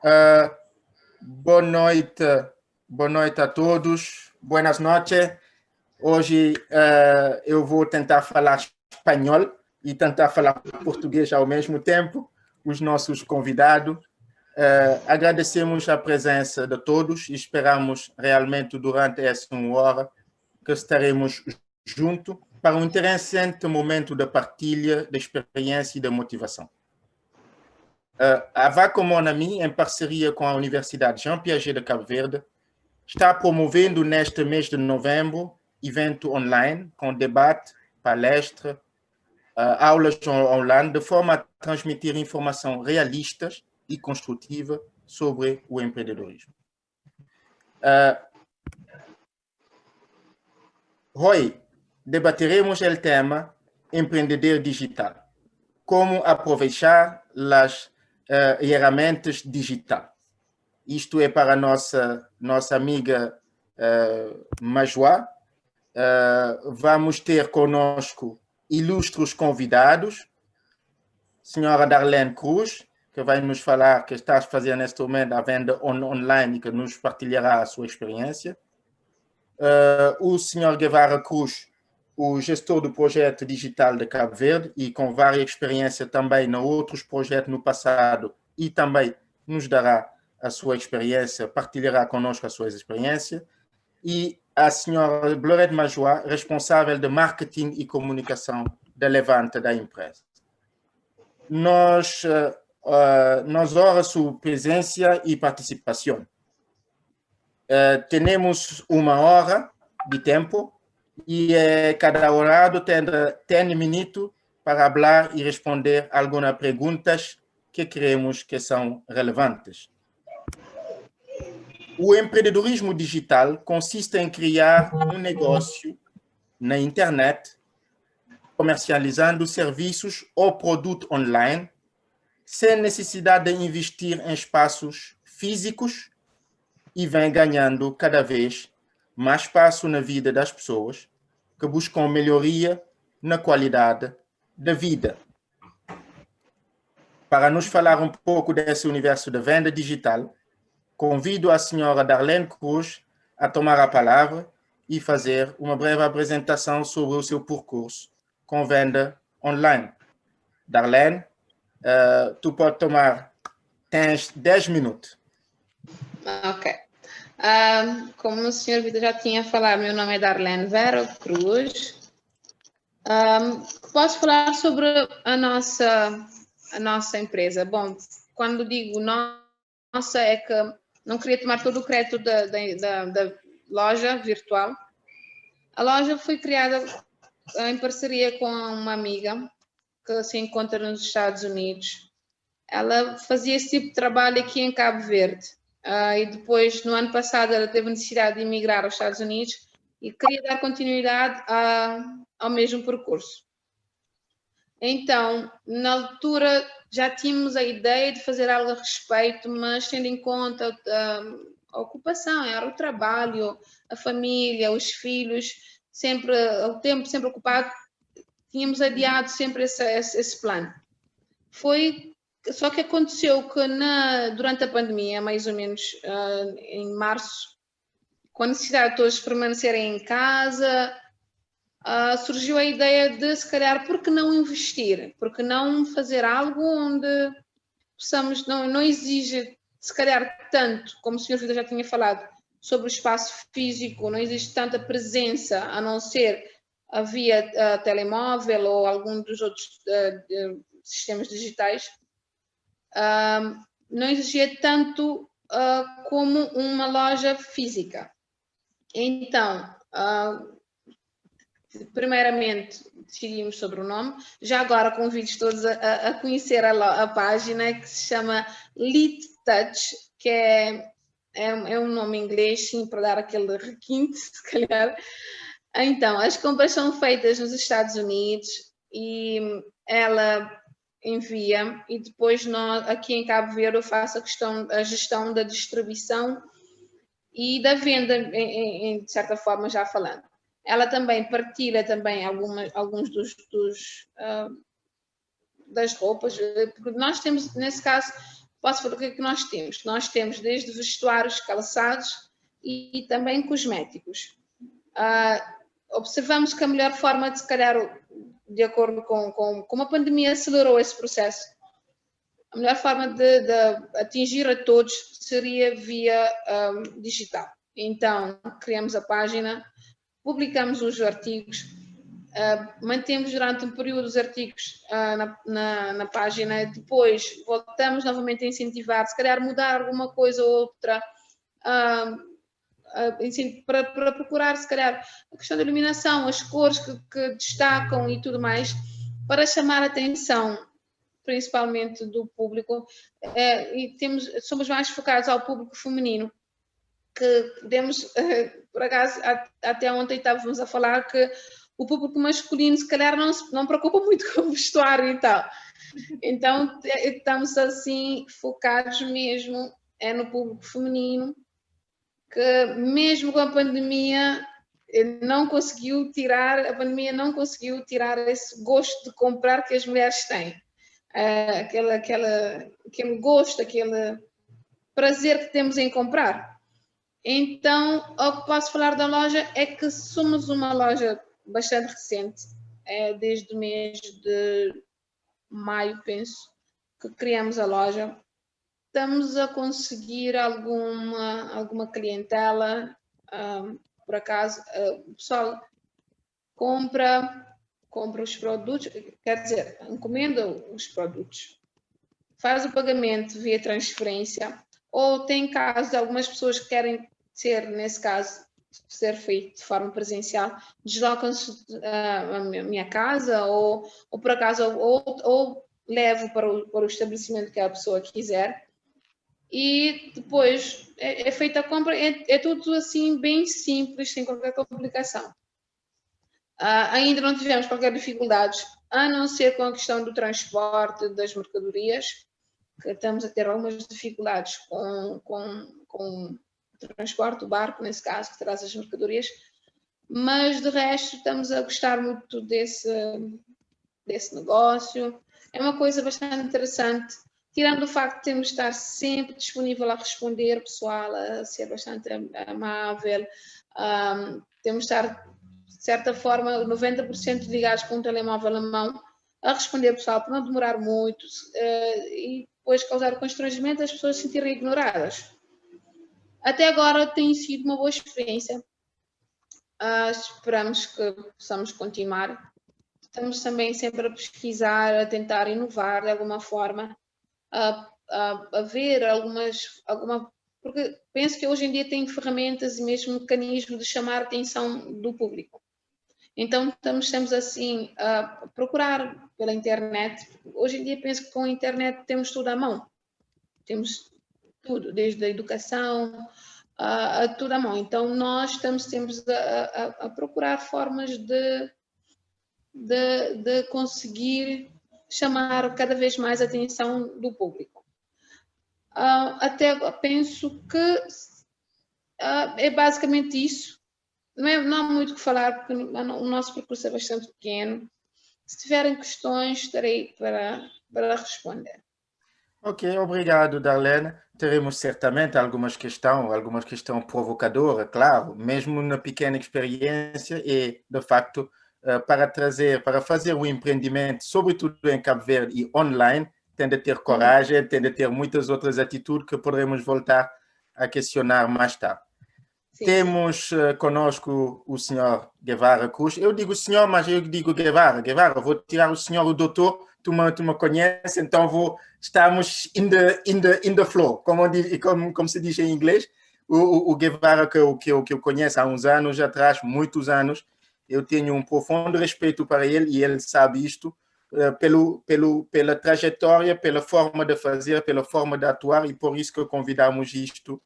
Uh, boa noite a todos. Buenas noches. Hoje eu vou tentar falar espanhol e tentar falar português ao mesmo tempo. Os nossos convidados. Agradecemos a presença de todos e esperamos realmente durante essa 1 hora que estaremos juntos para um interessante momento de partilha, de experiência e de motivação. A Vaca Monami, em parceria com a Universidade Jean Piaget de Cabo Verde, está promovendo neste mês de novembro evento online com debate, palestra, aulas online, de forma a transmitir informação realistas e construtiva sobre o empreendedorismo. Hoje debateremos o tema empreendedor digital, como aproveitar as ferramentas digitais. Isto é para a nossa amiga Majwa. Vamos ter conosco ilustres convidados, senhora Darlene Cruz, que vai nos falar que está a fazer neste momento a venda online e que nos partilhará a sua experiência. O senhor Guevara Cruz, o gestor do projeto digital de Cabo Verde e com várias experiências também em outros projetos no passado e também nos dará a sua experiência, partilhará conosco as suas experiências. E a senhora Glorete Majwa, responsável de marketing e comunicação da Levante da empresa. Nós honramos sua presença e participação. Temos 1 hora de tempo e cada orado tem 10 minutos para falar e responder algumas perguntas que creemos que são relevantes. O empreendedorismo digital consiste em criar um negócio na internet, comercializando serviços ou produtos online, sem necessidade de investir em espaços físicos e vem ganhando cada vez mais espaço na vida das pessoas que buscam melhoria na qualidade da vida. Para nos falar um pouco desse universo de venda digital, convido a senhora Darlene Cruz a tomar a palavra e fazer uma breve apresentação sobre o seu percurso com venda online. Darlene, tu pode tomar 10 minutos. Ok. Como o senhor Vitor já tinha falado, meu nome é Darlene Vera Cruz. Posso falar sobre a nossa empresa? Bom, quando digo nossa, é que não queria tomar todo o crédito da loja virtual. A loja foi criada em parceria com uma amiga que se encontra nos Estados Unidos. Ela fazia esse tipo de trabalho aqui em Cabo Verde. E depois, no ano passado, ela teve necessidade de emigrar aos Estados Unidos e queria dar continuidade ao mesmo percurso. Então, na altura, já tínhamos a ideia de fazer algo a respeito, mas tendo em conta a ocupação, era o trabalho, a família, os filhos, sempre o tempo sempre ocupado, tínhamos adiado sempre esse plano. Só que aconteceu que durante a pandemia, mais ou menos em março, com a necessidade de todos permanecerem em casa, surgiu a ideia de, se calhar, por que não investir? Por que não fazer algo onde possamos, não exige, se calhar, tanto, como o Sr. Vitor já tinha falado, sobre o espaço físico, não existe tanta presença, a não ser via telemóvel ou algum dos outros sistemas digitais, não exigia tanto como uma loja física. Então, primeiramente, decidimos sobre o nome. Já agora convido todos a conhecer a página, que se chama Lit Touch, que é um nome em inglês, sim, para dar aquele requinte, se calhar. Então, as compras são feitas nos Estados Unidos e ela envia, e depois nós, aqui em Cabo Verde, eu faço a gestão da distribuição e da venda, de certa forma, já falando. Ela também partilha também alguns das roupas, porque nós temos, nesse caso, posso falar o que é que nós temos. Nós temos desde vestuários, calçados e também cosméticos. Observamos que a melhor forma de, se calhar, de acordo com a pandemia, acelerou esse processo. A melhor forma de atingir a todos seria via digital. Então, criamos a página, publicamos os artigos, mantemos durante um período os artigos na página, depois voltamos novamente a incentivar, se calhar mudar alguma coisa ou outra, para procurar, se calhar, a questão da iluminação, as cores que destacam e tudo mais, para chamar a atenção, principalmente do público, e somos mais focados ao público feminino, que podemos, por acaso, até ontem estávamos a falar que o público masculino, se calhar, não preocupa muito com o vestuário e tal. Então, estamos assim focados mesmo no público feminino, que mesmo com a pandemia não conseguiu tirar esse gosto de comprar que as mulheres têm. Aquele gosto, aquele prazer que temos em comprar. Então, o que posso falar da loja é que somos uma loja bastante recente, desde o mês de maio, penso, que criamos a loja. Estamos a conseguir alguma clientela, por acaso, o pessoal compra os produtos, quer dizer, encomenda os produtos, faz o pagamento via transferência, ou tem casos de algumas pessoas que querem nesse caso, ser feito de forma presencial, deslocam-se à minha casa ou por acaso, ou levo para o estabelecimento que a pessoa quiser. E depois é feita a compra, é tudo assim bem simples, sem qualquer complicação. Ainda não tivemos qualquer dificuldade, a não ser com a questão do transporte das mercadorias, que estamos a ter algumas dificuldades com o transporte, o barco, nesse caso, que traz as mercadorias, mas de resto estamos a gostar muito desse negócio. É uma coisa bastante interessante, tirando o facto de termos de estar sempre disponível a responder, pessoal, a ser bastante amável, temos de estar, de certa forma, 90% ligados com um telemóvel na mão, a responder, pessoal, para não demorar muito e depois causar constrangimento, as pessoas se sentirem ignoradas. Até agora tem sido uma boa experiência. Esperamos que possamos continuar. Estamos também sempre a pesquisar, a tentar inovar de alguma forma, a ver porque penso que hoje em dia tem ferramentas e mesmo mecanismos de chamar a atenção do público. Então estamos assim a procurar pela internet. Hoje em dia penso que com a internet temos tudo à mão. Temos tudo, desde a educação a tudo à mão. Então nós estamos sempre a procurar formas de conseguir chamar cada vez mais a atenção do público. Até penso que é basicamente isso. Não há muito o que falar, porque o nosso percurso é bastante pequeno. Se tiverem questões, estarei para responder. Ok, obrigado, Darlene. Teremos certamente algumas questões provocadoras, claro, mesmo na pequena experiência e, de facto, para fazer o empreendimento, sobretudo em Cabo Verde e online, tem de ter coragem, tem de ter muitas outras atitudes que poderemos voltar a questionar mais tarde. Sim. Temos conosco o senhor Guevara Cruz. Eu digo senhor, mas eu digo Guevara. Guevara, vou tirar o senhor, o doutor, tu me conheces, então estamos in the flow, como se diz em inglês. O Guevara que eu conheço há uns anos atrás, muitos anos, eu tenho um profundo respeito para ele e ele sabe isto, pela trajetória, pela forma de fazer, pela forma de atuar, e por isso que convidamos isto,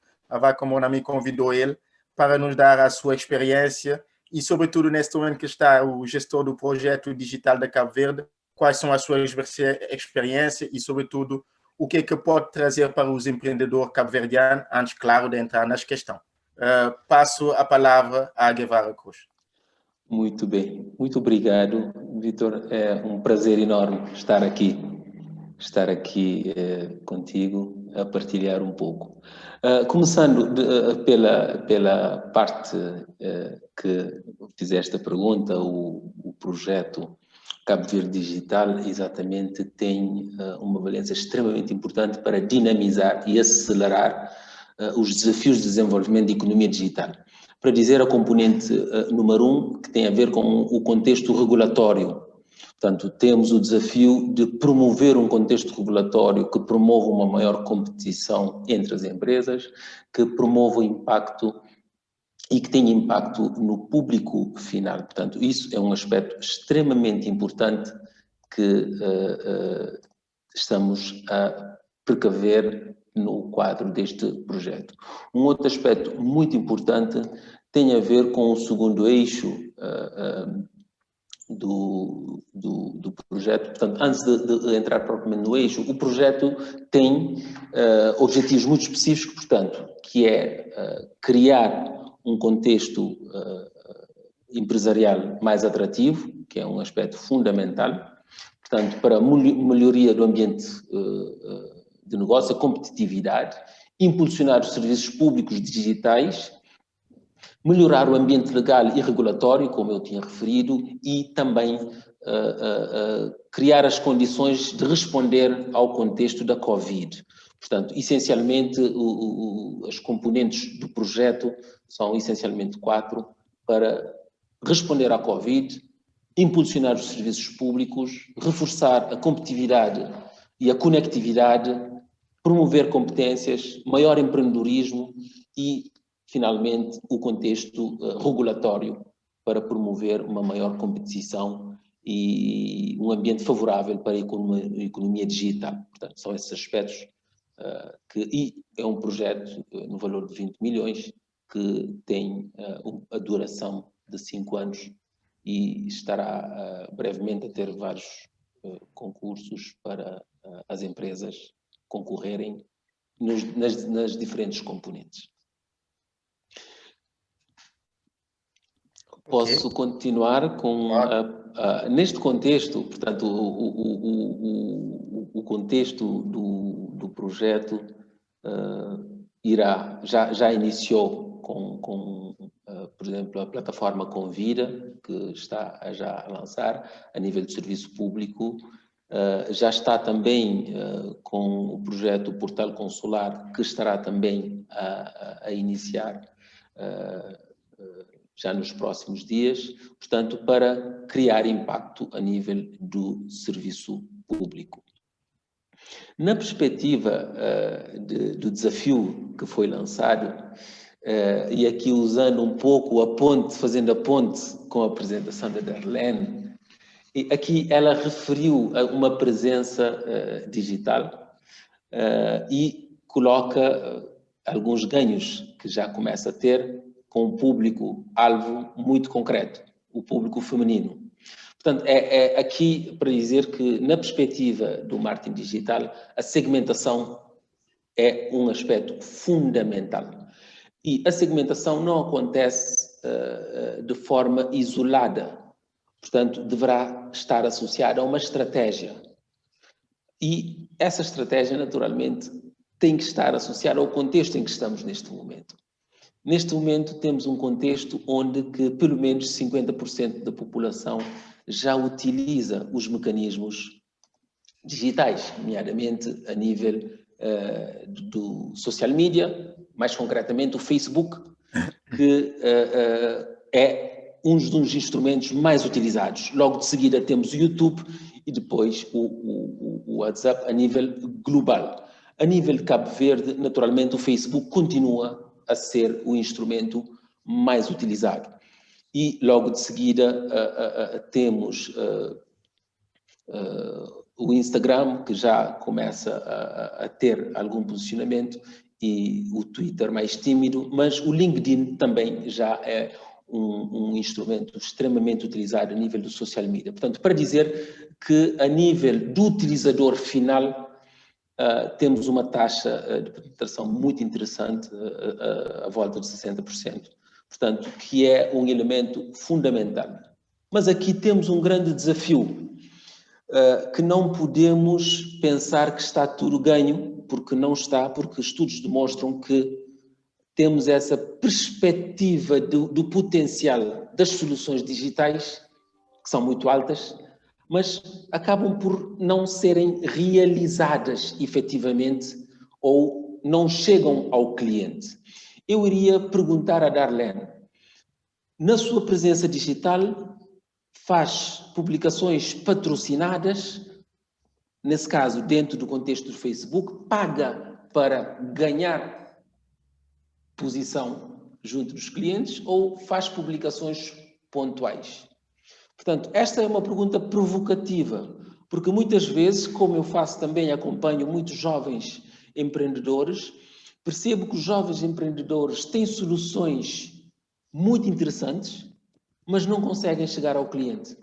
como a mim convidou ele, para nos dar a sua experiência e, sobretudo, neste momento que está o gestor do projeto digital de Cabo Verde, quais são as suas experiências e, sobretudo, o que pode trazer para os empreendedores cabo-verdianos, antes, claro, de entrar nas questões. Passo a palavra a Guevara Cruz. Muito bem. Muito obrigado, Vitor. É um prazer enorme estar aqui. estar aqui contigo a partilhar um pouco. Começando pela parte que fizeste a pergunta, o projeto Cabo Verde Digital exatamente tem uma valência extremamente importante para dinamizar e acelerar os desafios de desenvolvimento de economia digital. Para dizer a componente número 1, que tem a ver com o contexto regulatório. Portanto, temos o desafio de promover um contexto regulatório que promova uma maior competição entre as empresas, que promova o impacto e que tenha impacto no público final. Portanto, isso é um aspecto extremamente importante que estamos a precaver no quadro deste projeto. Um outro aspecto muito importante tem a ver com o segundo eixo do projeto. Portanto, antes de entrar propriamente no eixo, o projeto tem objetivos muito específicos, portanto, que é criar um contexto empresarial mais atrativo, que é um aspecto fundamental, portanto, para a melhoria do ambiente de negócio, a competitividade, impulsionar os serviços públicos digitais, melhorar o ambiente legal e regulatório, como eu tinha referido, e também criar as condições de responder ao contexto da Covid. Portanto, essencialmente, as componentes do projeto são essencialmente 4, para responder à Covid, impulsionar os serviços públicos, reforçar a competitividade e a conectividade, promover competências, maior empreendedorismo e, finalmente, o contexto regulatório para promover uma maior competição e um ambiente favorável para a economia digital. Portanto, são esses aspectos e é um projeto no valor de 20 milhões que tem a duração de 5 anos e estará brevemente a ter vários concursos para as empresas concorrerem nas diferentes componentes. Posso continuar com... neste contexto, portanto, o contexto do projeto já iniciou com por exemplo, a plataforma Convida, que está já a lançar a nível de serviço público. Já está também com o projeto Portal Consular, que estará também a iniciar já nos próximos dias, portanto, para criar impacto a nível do serviço público. Na perspectiva do desafio que foi lançado, e aqui usando um pouco fazendo a ponte com a apresentação da Darlene, e aqui ela referiu a uma presença digital e coloca alguns ganhos que já começa a ter com um público-alvo muito concreto, o público feminino. Portanto, é aqui para dizer que, na perspectiva do marketing digital, a segmentação é um aspecto fundamental. E a segmentação não acontece de forma isolada. Portanto, deverá estar associada a uma estratégia. E essa estratégia, naturalmente, tem que estar associada ao contexto em que estamos neste momento. Neste momento, temos um contexto onde que pelo menos 50% da população já utiliza os mecanismos digitais, nomeadamente a nível do social media, mais concretamente o Facebook, que é um dos instrumentos mais utilizados. Logo de seguida temos o YouTube e depois o WhatsApp a nível global. A nível de Cabo Verde, naturalmente, o Facebook continua a ser o instrumento mais utilizado. E logo de seguida temos o Instagram, que já começa a ter algum posicionamento, e o Twitter mais tímido, mas o LinkedIn também já é um instrumento extremamente utilizado a nível do social media. Portanto, para dizer que a nível do utilizador final, temos uma taxa de penetração muito interessante, à volta de 60%. Portanto, que é um elemento fundamental. Mas aqui temos um grande desafio. que não podemos pensar que está tudo ganho, porque não está, porque estudos demonstram que temos essa perspectiva do potencial das soluções digitais, que são muito altas, mas acabam por não serem realizadas efetivamente ou não chegam ao cliente. Eu iria perguntar a Darlene, na sua presença digital, faz publicações patrocinadas, nesse caso, dentro do contexto do Facebook, paga para ganhar posição junto dos clientes ou faz publicações pontuais? Portanto, esta é uma pergunta provocativa, porque muitas vezes, como eu faço também, acompanho muitos jovens empreendedores, percebo que os jovens empreendedores têm soluções muito interessantes, mas não conseguem chegar ao cliente.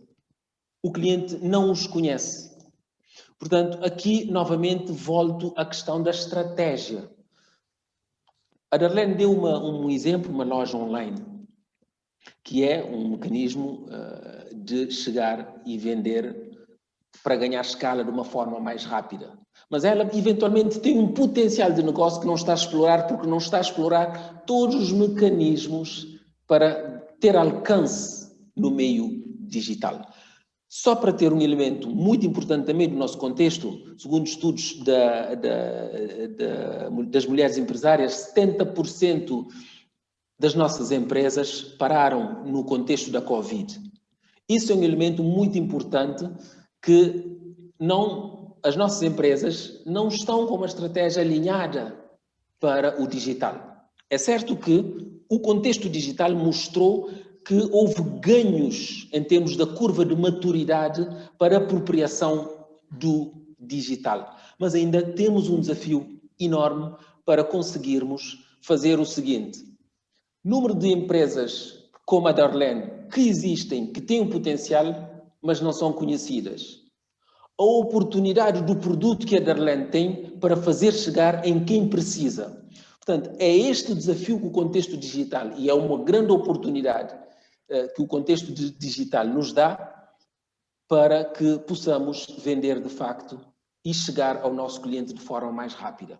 O cliente não os conhece. Portanto, aqui, novamente, volto à questão da estratégia. A Darlene deu um exemplo, uma loja online, que é um mecanismo de chegar e vender para ganhar escala de uma forma mais rápida. Mas ela, eventualmente, tem um potencial de negócio que não está a explorar, porque não está a explorar todos os mecanismos para ter alcance no meio digital. Só para ter um elemento muito importante também do nosso contexto, segundo estudos das mulheres empresárias, 70% das nossas empresas pararam no contexto da Covid. Isso é um elemento muito importante que as nossas empresas não estão com uma estratégia alinhada para o digital. É certo que o contexto digital mostrou que houve ganhos em termos da curva de maturidade para a apropriação do digital. Mas ainda temos um desafio enorme para conseguirmos fazer o seguinte: número de empresas como a Darlene que existem, que têm um potencial, mas não são conhecidas. A oportunidade do produto que a Darlene tem para fazer chegar em quem precisa. Portanto, é este desafio que o contexto digital, e é uma grande oportunidade que o contexto digital nos dá para que possamos vender de facto e chegar ao nosso cliente de forma mais rápida.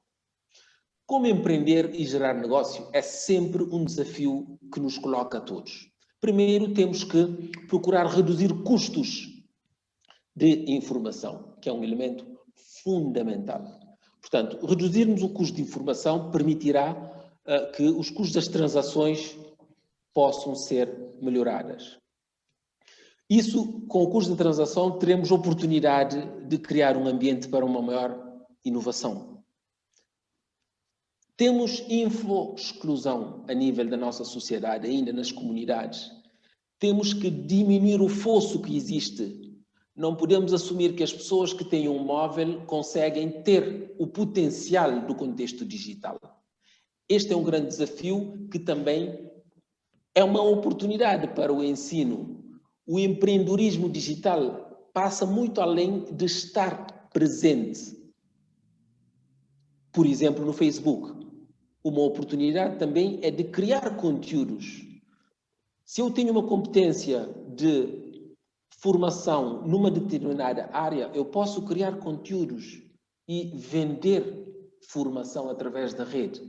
Como empreender e gerar negócio é sempre um desafio que nos coloca a todos. Primeiro, temos que procurar reduzir custos de informação, que é um elemento fundamental. Portanto, reduzirmos o custo de informação permitirá que os custos das transações possam ser melhoradas. Isso, com o custo de transação, teremos oportunidade de criar um ambiente para uma maior inovação. Temos info-exclusão a nível da nossa sociedade, ainda nas comunidades. Temos que diminuir o fosso que existe. Não podemos assumir que as pessoas que têm um móvel conseguem ter o potencial do contexto digital. Este é um grande desafio que também é uma oportunidade para o ensino. O empreendedorismo digital passa muito além de estar presente. Por exemplo, no Facebook. Uma oportunidade também é de criar conteúdos. Se eu tenho uma competência de formação numa determinada área, eu posso criar conteúdos e vender formação através da rede,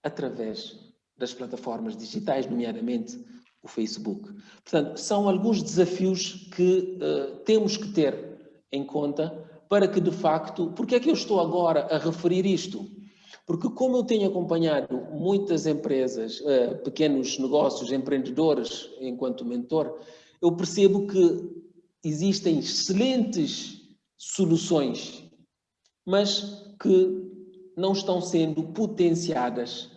através das plataformas digitais, nomeadamente o Facebook. Portanto, são alguns desafios que temos que ter em conta para que, de facto, porque é que eu estou agora a referir isto? Porque como eu tenho acompanhado muitas empresas, pequenos negócios, empreendedores, enquanto mentor, eu percebo que existem excelentes soluções, mas que não estão sendo potenciadas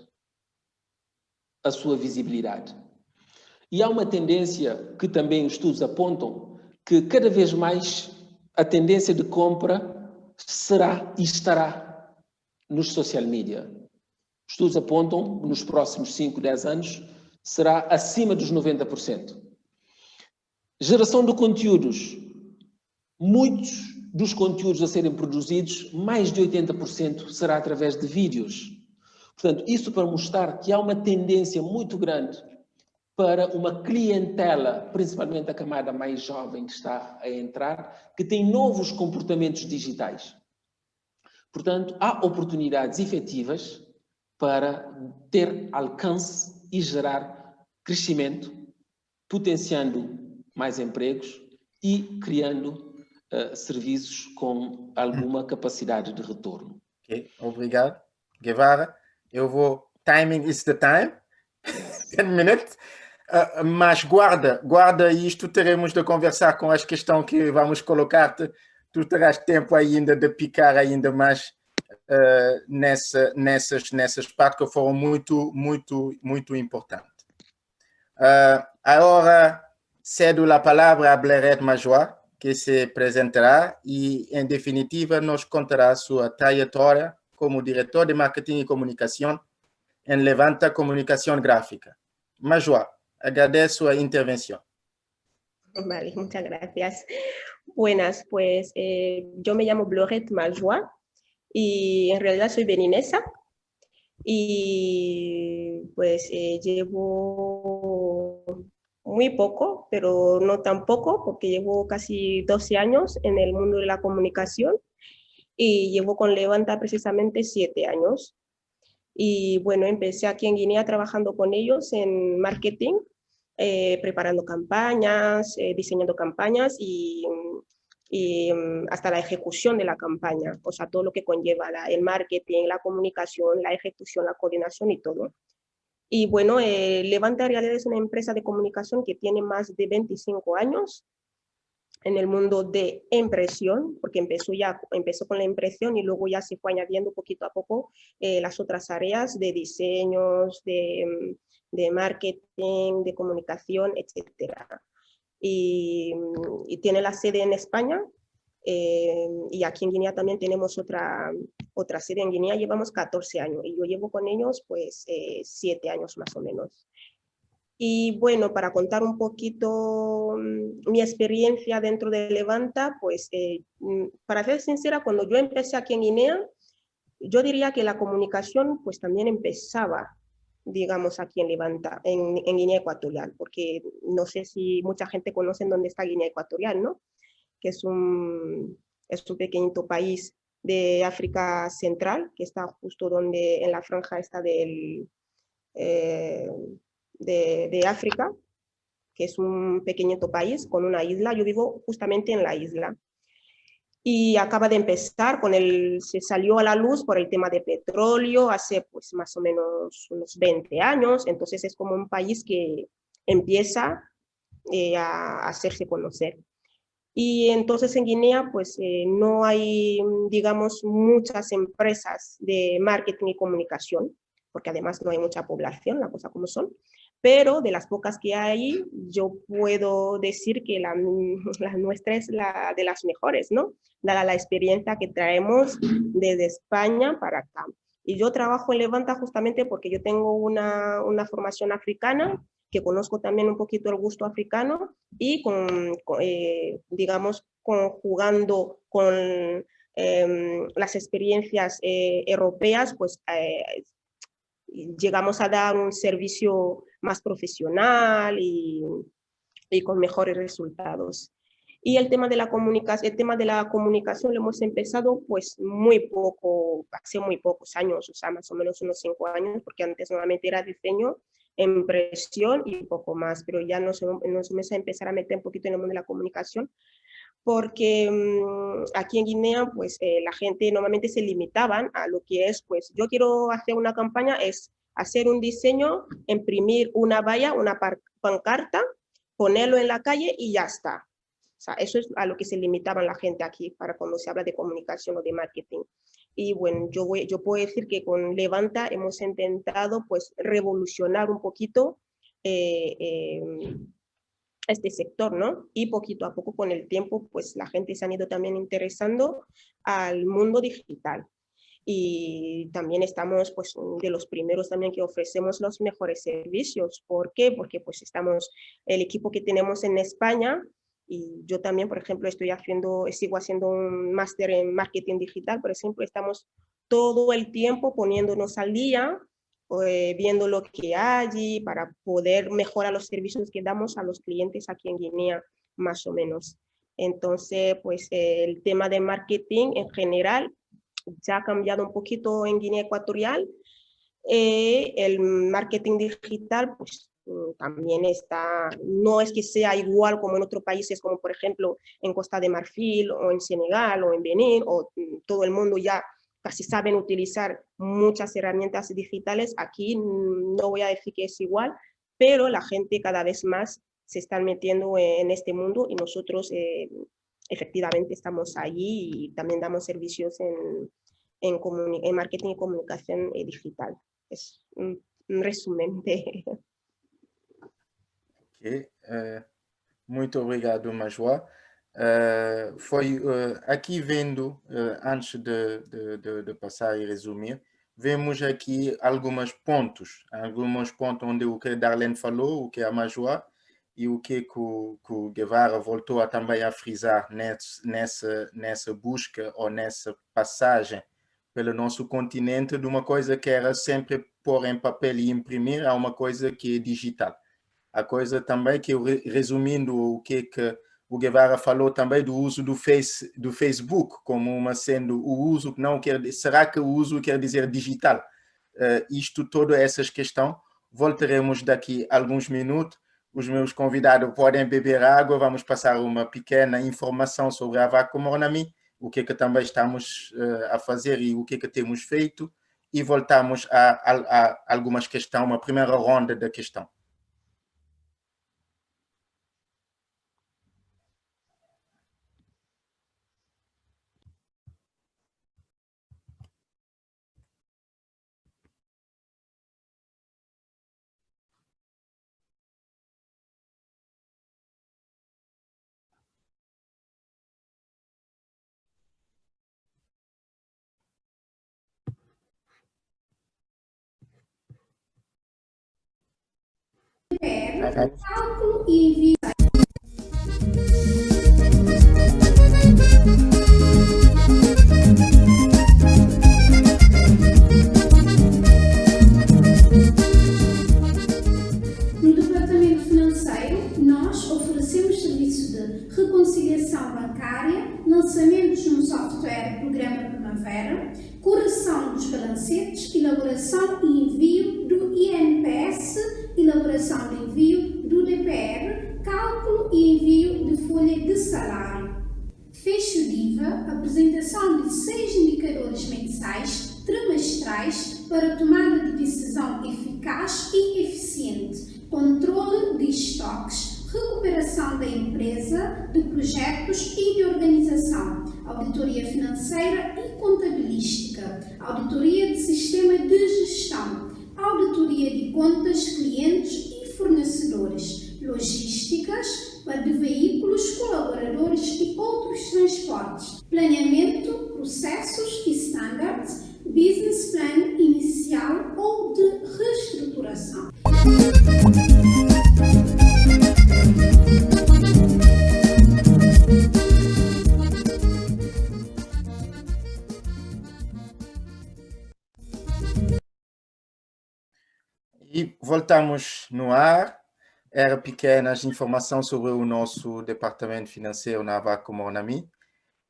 a sua visibilidade. E há uma tendência que também os estudos apontam, que cada vez mais a tendência de compra será e estará nos social media. Os estudos apontam que nos próximos 5, 10 anos será acima dos 90%. Geração de conteúdos. Muitos dos conteúdos a serem produzidos, mais de 80% será através de vídeos. Portanto, isso para mostrar que há uma tendência muito grande para uma clientela, principalmente a camada mais jovem que está a entrar, que tem novos comportamentos digitais. Portanto, há oportunidades efetivas para ter alcance e gerar crescimento, potenciando mais empregos e criando serviços com alguma capacidade de retorno. Ok, obrigado. Guevara, eu vou... Timing is the time. 10 minutes. Mas guarda isto, teremos de conversar com as questões que vamos colocar-te. Tu terás tempo ainda de picar ainda mais nessas partes que foram muito importantes. Agora cedo a palavra a Bleret Major, que se apresentará e, em definitiva, nos contará sua trajetória como diretor de marketing e comunicação em Levanta Comunicación Gráfica. Major, agradezco a intervención. Vale, muchas gracias. Buenas, pues yo me llamo Bleret Major y en realidad soy beninesa y pues llevo muy poco, pero no tan poco, porque llevo casi 12 años en el mundo de la comunicación y llevo con Levanta precisamente 7 años. Y bueno, empecé aquí en Guinea trabajando con ellos en marketing, preparando campañas, diseñando campañas y hasta la ejecución de la campaña, o sea, todo lo que conlleva el marketing, la comunicación, la ejecución, la coordinación y todo. Y bueno, Levanta en realidad es una empresa de comunicación que tiene más de 25 años en el mundo de impresión, porque empezó con la impresión y luego ya se fue añadiendo poquito a poco las otras áreas de diseños, de marketing, de comunicación, etc. Y tiene la sede en España y aquí en Guinea también tenemos otra sede en Guinea. Llevamos 14 años y yo llevo con ellos pues 7 años más o menos. Y bueno, para contar un poquito mi experiencia dentro de Levanta, pues para ser sincera, cuando yo empecé aquí en Guinea, yo diría que la comunicación pues también empezaba, digamos, aquí en Levanta, en Guinea Ecuatorial, porque no sé si mucha gente conoce dónde está Guinea Ecuatorial, ¿no? Que es un pequeñito país de África Central, que está justo donde en la franja esta de África, que es un pequeñito país con una isla. Yo vivo justamente en la isla. Y acaba de empezar, se salió a la luz por el tema de petróleo hace pues más o menos unos 20 años. Entonces es como un país que empieza a hacerse conocer. Y entonces en Guinea pues no hay, digamos, muchas empresas de marketing y comunicación, porque además no hay mucha población, la cosa como son. Pero de las pocas que hay, yo puedo decir que la nuestra es la de las mejores, ¿no? Dada la experiencia que traemos desde España para acá. Y yo trabajo en Levanta justamente porque yo tengo una formación africana, que conozco también un poquito el gusto africano y digamos, conjugando con las experiencias europeas, pues llegamos a dar un servicio más profesional y con mejores resultados. Y el tema de la comunicación lo hemos empezado pues hace muy pocos años, o sea, más o menos unos 5 años, porque antes normalmente era diseño, impresión y poco más, pero ya nos vamos a empezar a meter un poquito en el mundo de la comunicación, porque aquí en Guinea pues la gente normalmente se limitaban a lo que es, pues yo quiero hacer una campaña, es hacer un diseño, imprimir una valla, una pancarta, ponerlo en la calle y ya está. O sea, eso es a lo que se limitaban la gente aquí para cuando se habla de comunicación o de marketing. Y bueno, yo puedo decir que con Levanta hemos intentado pues revolucionar un poquito este sector, ¿no? Y poquito a poco con el tiempo, pues la gente se han ido también interesando al mundo digital. Y también estamos, pues, de los primeros también que ofrecemos los mejores servicios. ¿Por qué? Porque, pues, el equipo que tenemos en España, y yo también, por ejemplo, sigo haciendo un máster en marketing digital, por ejemplo, estamos todo el tiempo poniéndonos al día viendo lo que hay para poder mejorar los servicios que damos a los clientes aquí en Guinea, más o menos. Entonces, pues el tema de marketing en general ya ha cambiado un poquito en Guinea Ecuatorial. El marketing digital, pues también está, no es que sea igual como en otros países, como por ejemplo en Costa de Marfil o en Senegal o en Benín, o todo el mundo ya casi saben utilizar muchas herramientas digitales. Aquí no voy a decir que es igual, pero la gente cada vez más se están metiendo en este mundo y nosotros efectivamente estamos allí y también damos servicios en marketing y comunicación digital. Es un resumen de... Ok, muito obrigado, Majwa. Aqui vendo, antes de passar e resumir, vemos aqui alguns pontos onde o que Darlene falou, o que a Majwa e o que o Guevara voltou a também a frisar nessa busca ou nessa passagem pelo nosso continente de uma coisa que era sempre pôr em papel e imprimir a uma coisa que é digital. A coisa também que, resumindo o que o Guevara falou também do uso do Facebook, como sendo o uso, não quer, será que o uso quer dizer digital? Todas essas questões, voltaremos daqui a alguns minutos. Os meus convidados podem beber água, vamos passar uma pequena informação sobre a Vaca Mornami, o que também estamos a fazer e o que temos feito, e voltamos a algumas questões, uma primeira ronda da questão. Cálculo e envio. No departamento financeiro, nós oferecemos serviço de reconciliação bancária, lançamentos num software Programa Primavera, correção dos balancetes, elaboração e envio do INPS, elaboração de envio do DPR, cálculo e envio de folha de salário. Fecho de IVA, apresentação de 6 indicadores mensais, trimestrais, para tomada de decisão eficaz e eficiente, controle de estoques, recuperação da empresa, de projetos e de organização, auditoria financeira e contabilística, auditoria de sistema de gestão, auditoria de contas, clientes e fornecedores, logísticas, de veículos, colaboradores e outros transportes, planeamento, processos e standards, business plan inicial ou de reestruturação. E voltamos no ar. Era pequenas informações sobre o nosso departamento financeiro na Vaca Mornami.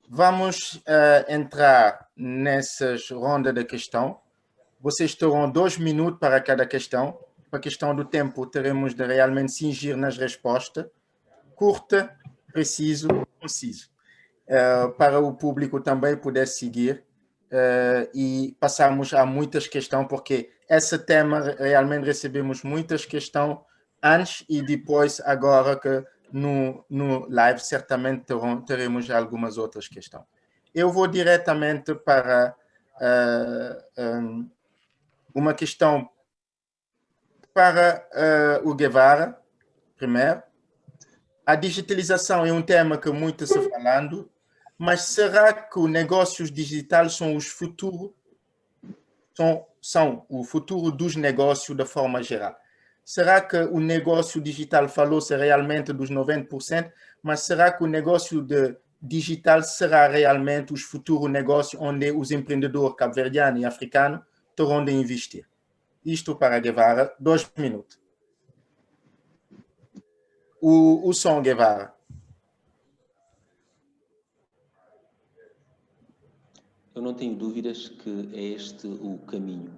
Vamos entrar nessas rondas de questão. Vocês terão 2 minutos para cada questão. Para a questão do tempo, teremos de realmente cingir nas respostas. Curta, preciso, conciso. Para o público também poder seguir. E passarmos a muitas questões, porque esse tema realmente recebemos muitas questões antes e depois, agora que no live certamente teremos algumas outras questões. Eu vou diretamente para uma questão para o Guevara, primeiro. A digitalização é um tema que muito está falando, mas será que os negócios digitais são os futuros? São o futuro dos negócios de forma geral? Será que o negócio digital falou-se realmente dos 90%, mas será que o negócio digital será realmente os futuros negócios onde os empreendedores cabo-verdianos e africanos terão de investir? Isto para Guevara, 2 minutos. O som, Guevara. Eu não tenho dúvidas que é este o caminho,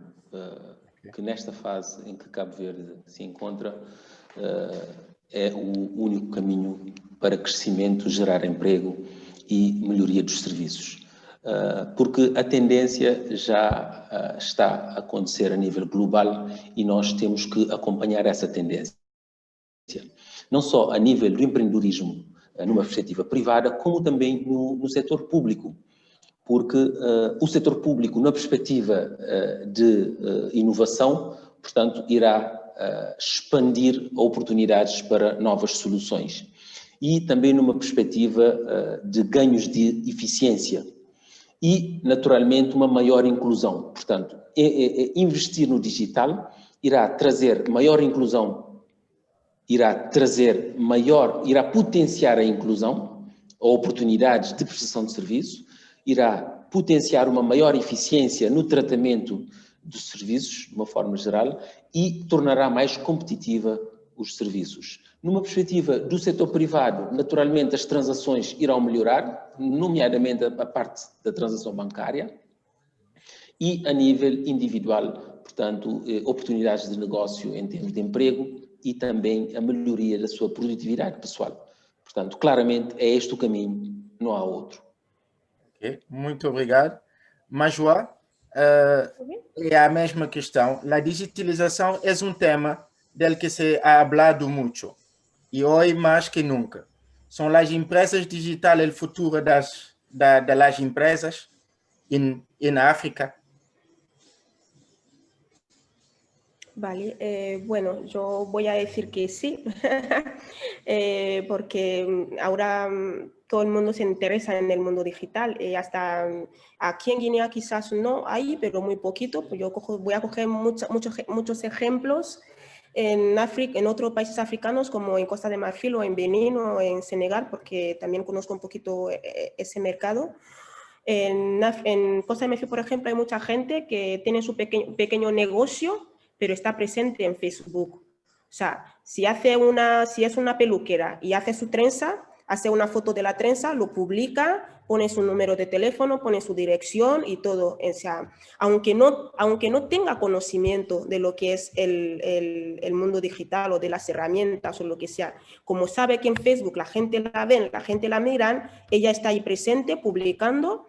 que nesta fase em que Cabo Verde se encontra, é o único caminho para crescimento, gerar emprego e melhoria dos serviços. Porque a tendência já está a acontecer a nível global e nós temos que acompanhar essa tendência. Não só a nível do empreendedorismo, numa perspectiva privada, como também no setor público. Porque o setor público, na perspectiva de inovação, portanto, irá expandir oportunidades para novas soluções. E também numa perspectiva de ganhos de eficiência. E, naturalmente, uma maior inclusão. Portanto, investir no digital irá trazer maior inclusão, irá potenciar a inclusão, a oportunidades de prestação de serviço, irá potenciar uma maior eficiência no tratamento dos serviços, de uma forma geral, e tornará mais competitiva os serviços. Numa perspectiva do setor privado, naturalmente as transações irão melhorar, nomeadamente a parte da transação bancária, e a nível individual, portanto, oportunidades de negócio em termos de emprego e também a melhoria da sua produtividade pessoal. Portanto, claramente é este o caminho, não há outro. Okay. Muito obrigado. Majua, é a mesma questão. A digitalização é um tema del que se ha hablado mucho e hoje mais que nunca. São as empresas digitais o futuro das empresas em África. Vale, bueno, yo voy a decir que sí, porque ahora todo el mundo se interesa en el mundo digital, hasta aquí en Guinea quizás no hay, pero muy poquito, pues yo voy a coger muchos ejemplos en África, en otros países africanos como en Costa de Marfil o en Benín o en Senegal, porque también conozco un poquito ese mercado. En Costa de Marfil, por ejemplo, hay mucha gente que tiene su pequeño negocio, pero está presente en Facebook. O sea, si es una peluquera y hace su trenza, hace una foto de la trenza, lo publica, pone su número de teléfono, pone su dirección y todo. O sea, aunque no tenga conocimiento de lo que es el mundo digital o de las herramientas o lo que sea, como sabe que en Facebook la gente la ven, la gente la miran, ella está ahí presente publicando,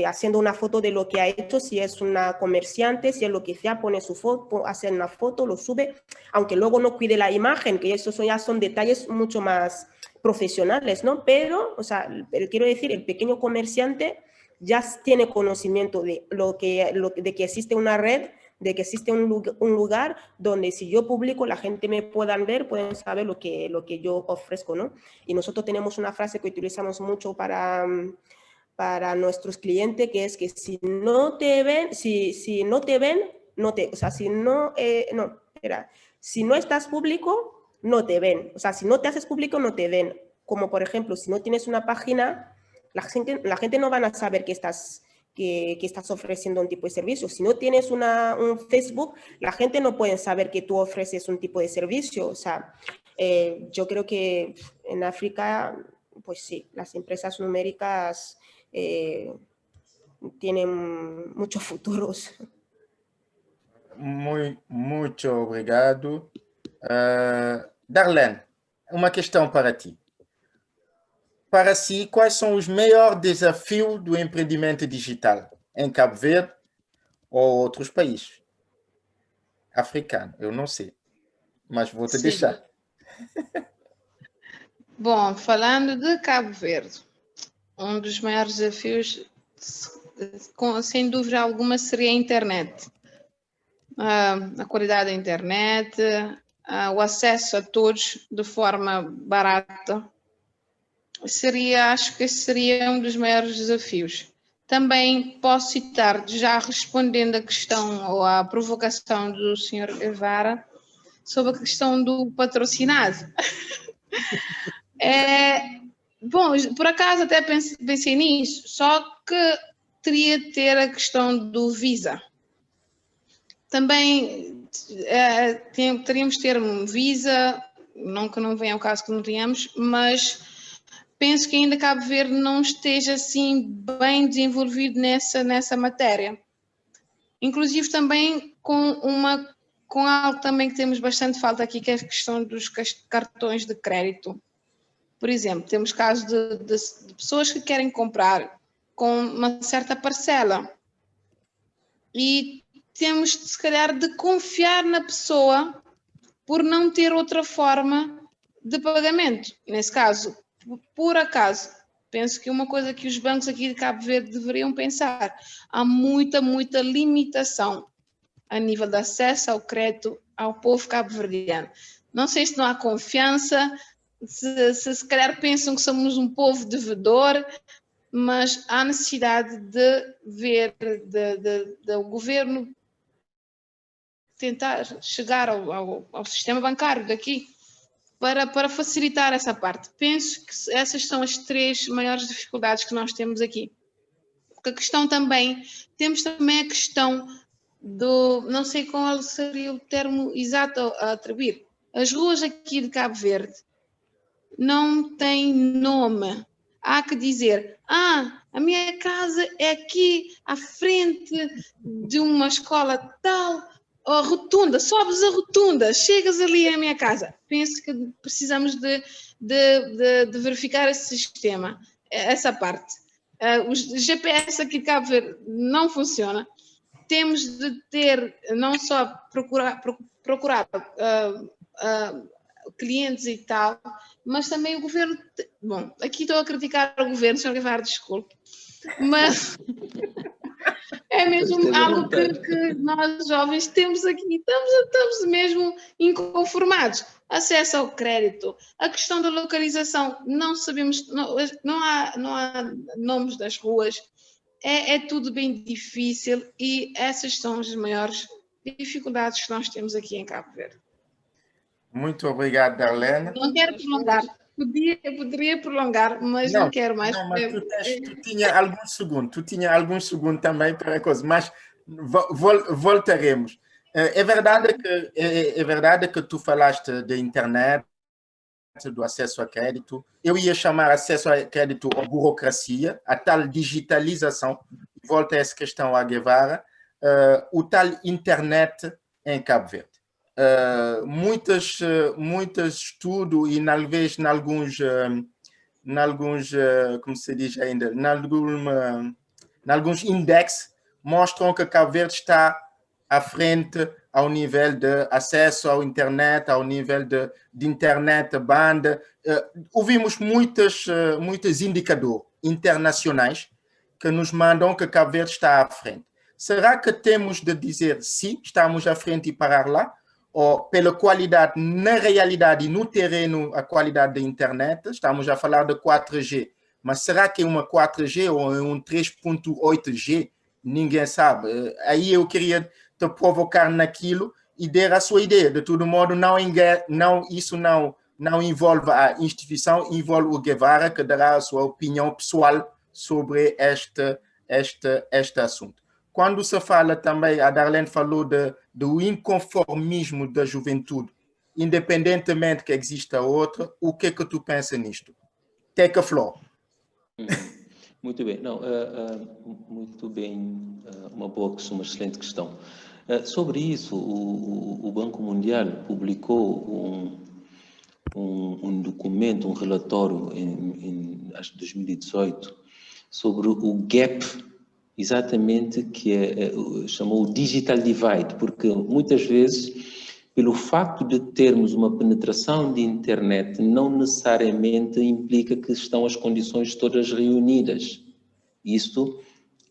haciendo una foto de lo que ha hecho, si es una comerciante, si es lo que sea, pone su foto, hace una foto, lo sube, aunque luego no cuide la imagen, que esos ya son detalles mucho más profesionales, ¿no? Pero, o sea, quiero decir, el pequeño comerciante ya tiene conocimiento de de que existe una red, de que existe un lugar donde si yo publico, la gente me puedan ver, pueden saber lo que yo ofrezco, ¿no? Y nosotros tenemos una frase que utilizamos mucho para nuestros clientes, que es que si no te ven, si no estás público, no te ven. O sea, si no te haces público, no te ven. Como por ejemplo, si no tienes una página, la gente no van a saber que estás ofreciendo un tipo de servicio. Si no tienes un Facebook, la gente no puede saber que tú ofreces un tipo de servicio. O sea, yo creo que en África, pues sí, las empresas numéricas tienen muchos futuros. Muito obrigado. Darlene, uma questão para ti. Para si, quais são os maiores desafios do empreendimento digital em Cabo Verde ou outros países africanos? Eu não sei, mas vou te deixar. Bom, falando de Cabo Verde, um dos maiores desafios, sem dúvida alguma, seria a internet. A qualidade da internet, o acesso a todos de forma barata, acho que esse seria um dos maiores desafios. Também posso citar, já respondendo a questão ou à provocação do Sr. Guevara, sobre a questão do patrocinado. Bom, por acaso até pensei nisso, só que teria de ter a questão do Visa. Também teríamos de ter um Visa, não que não venha ao caso que não tenhamos, mas penso que ainda Cabo Verde não esteja assim bem desenvolvido nessa matéria. Inclusive também com algo também que temos bastante falta aqui, que é a questão dos cartões de crédito. Por exemplo, temos casos de pessoas que querem comprar com uma certa parcela e temos, se calhar, de confiar na pessoa por não ter outra forma de pagamento. Nesse caso, por acaso, penso que uma coisa que os bancos aqui de Cabo Verde deveriam pensar, há muita limitação a nível de acesso ao crédito ao povo cabo-verdiano. Não sei se não há confiança, se calhar pensam que somos um povo devedor, mas há necessidade de ver, do governo tentar chegar ao sistema bancário daqui para facilitar essa parte. Penso que essas são as 3 maiores dificuldades que nós temos aqui. Porque a questão também, temos também a questão não sei qual seria o termo exato a atribuir. As ruas aqui de Cabo Verde não têm nome. Há que dizer, a minha casa é aqui à frente de uma escola tal, a rotunda, sobes a rotunda, chegas ali à minha casa. Penso que precisamos de verificar esse sistema, essa parte. Os GPS aqui de Cabo Verde não funciona. Temos de ter, não só procurar clientes e tal, mas também o governo. Bom, aqui estou a criticar o governo, Sr. Guevara, desculpe, mas é mesmo algo que nós jovens temos aqui, estamos mesmo inconformados. Acesso ao crédito, a questão da localização, não sabemos, não há nomes das ruas. É tudo bem difícil e essas são as maiores dificuldades que nós temos aqui em Cabo Verde. Muito obrigado, Darlene. Não quero prolongar. Poderia prolongar, mas não quero mais. Não, mas tu tinha alguns segundos também para a coisa, mas voltaremos. É verdade que tu falaste da internet, do acesso a crédito. Eu ia chamar acesso a crédito a burocracia, a tal digitalização. Volta a essa questão a Guevara, o tal internet em Cabo Verde. Muitos estudos e talvez em alguns como se diz ainda, em alguns índices mostram que Cabo Verde está à frente ao nível de acesso à internet, ao nível de internet, banda. Ouvimos muitos indicadores internacionais que nos mandam que Cabo Verde está à frente. Será que temos de dizer sim, estamos à frente e parar lá? Ou pela qualidade, na realidade e no terreno, a qualidade da internet, estamos a falar de 4G, mas será que é uma 4G ou é um 3.8G? Ninguém sabe. Aí eu queria te provocar naquilo e dar a sua ideia. De todo modo, isso não envolve a instituição, envolve o Guevara, que dará a sua opinião pessoal sobre este assunto. Quando se fala também, a Darlene falou do inconformismo da juventude, independentemente que exista outra, o que é que tu pensa nisto? Take a floor. Muito bem, muito bem, uma excelente questão. Sobre isso, o Banco Mundial publicou um documento, um relatório em acho, 2018 sobre o gap, exatamente, que chamou o Digital Divide, porque muitas vezes, pelo facto de termos uma penetração de internet, não necessariamente implica que estão as condições todas reunidas. Isto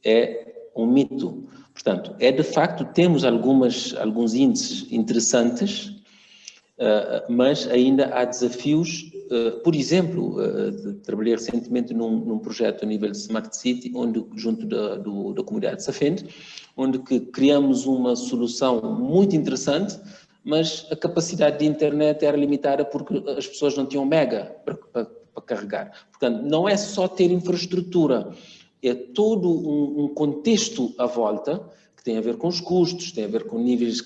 é um mito. Portanto, de facto, temos alguns índices interessantes, mas ainda há desafios. Por exemplo, trabalhei recentemente num projeto a nível de Smart City, junto da comunidade Safende, onde criamos uma solução muito interessante, mas a capacidade de internet era limitada porque as pessoas não tinham mega para carregar. Portanto, não é só ter infraestrutura, é todo um contexto à volta que tem a ver com os custos, tem a ver com níveis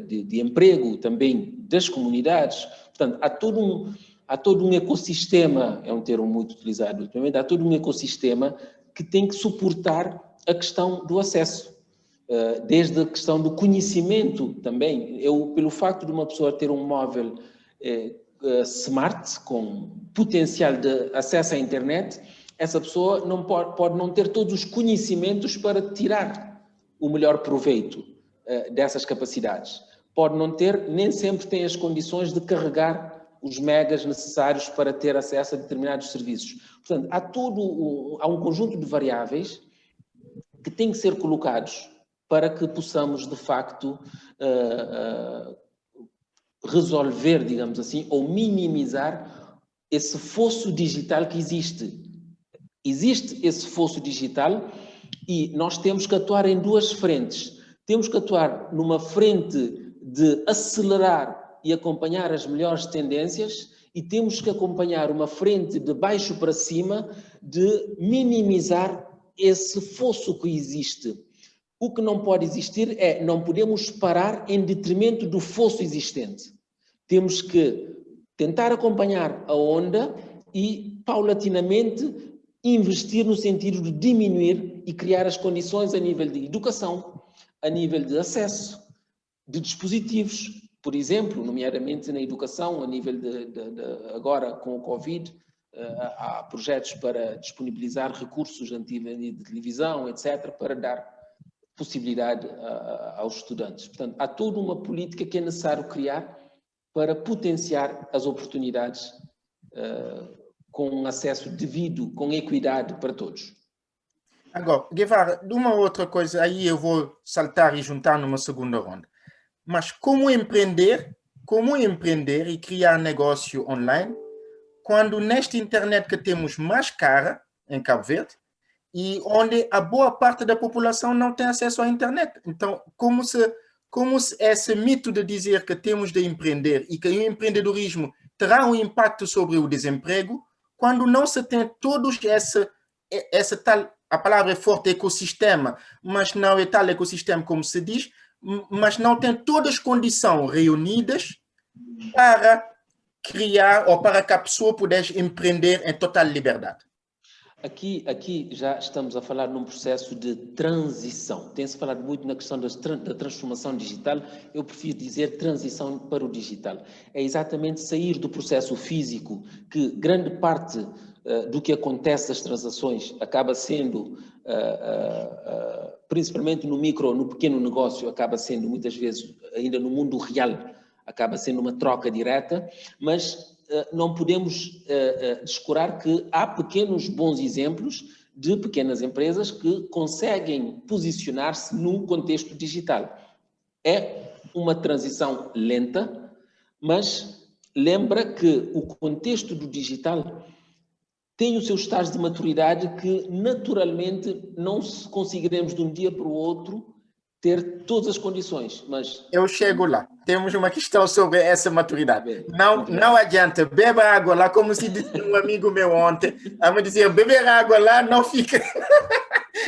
de emprego também das comunidades. Portanto, há todo um ecossistema, é um termo muito utilizado ultimamente, há todo um ecossistema que tem que suportar a questão do acesso, desde a questão do conhecimento também. Pelo facto de uma pessoa ter um móvel smart, com potencial de acesso à internet, essa pessoa pode não ter todos os conhecimentos para tirar o melhor proveito dessas capacidades. Pode não ter, nem sempre tem as condições de carregar os megas necessários para ter acesso a determinados serviços. Portanto, há um conjunto de variáveis que têm que ser colocados para que possamos, de facto, resolver, digamos assim, ou minimizar esse fosso digital que existe. Existe esse fosso digital e nós temos que atuar em duas frentes. Temos que atuar numa frente de acelerar e acompanhar as melhores tendências e temos que acompanhar uma frente de baixo para cima de minimizar esse fosso que existe. O que não pode existir não podemos parar em detrimento do fosso existente. Temos que tentar acompanhar a onda e, paulatinamente, investir no sentido de diminuir e criar as condições a nível de educação, a nível de acesso, de dispositivos, por exemplo, nomeadamente na educação, a nível agora com o Covid, há projetos para disponibilizar recursos a nível de televisão, etc., para dar possibilidade aos estudantes. Portanto, há toda uma política que é necessário criar para potenciar as oportunidades com acesso devido, com equidade para todos. Agora, Guevara, de uma outra coisa, aí eu vou saltar e juntar numa segunda ronda. Mas como empreender e criar negócio online quando nesta internet que temos mais cara em Cabo Verde e onde a boa parte da população não tem acesso à internet? Então, como se esse mito de dizer que temos de empreender e que o empreendedorismo terá um impacto sobre o desemprego, quando não se tem todos esse tal, a palavra é forte, ecossistema, mas não é tal ecossistema como se diz, mas não tem todas as condições reunidas para criar ou para que a pessoa pudesse empreender em total liberdade. Aqui já estamos a falar num processo de transição. Tem-se falado muito na questão da transformação digital. Eu prefiro dizer transição para o digital. É exatamente sair do processo físico, que grande parte do que acontece das transações acaba sendo, principalmente no pequeno negócio, acaba sendo muitas vezes, ainda no mundo real, acaba sendo uma troca direta, mas não podemos descurar que há pequenos bons exemplos de pequenas empresas que conseguem posicionar-se no contexto digital. É uma transição lenta, mas lembra que o contexto do digital tem o seu estágio de maturidade que naturalmente não conseguiremos de um dia para o outro ter todas as condições, mas... Eu chego lá. Temos uma questão sobre essa maturidade. Não adianta, beba água lá, como se dizia um amigo meu ontem. A me dizia, beber água lá não fica...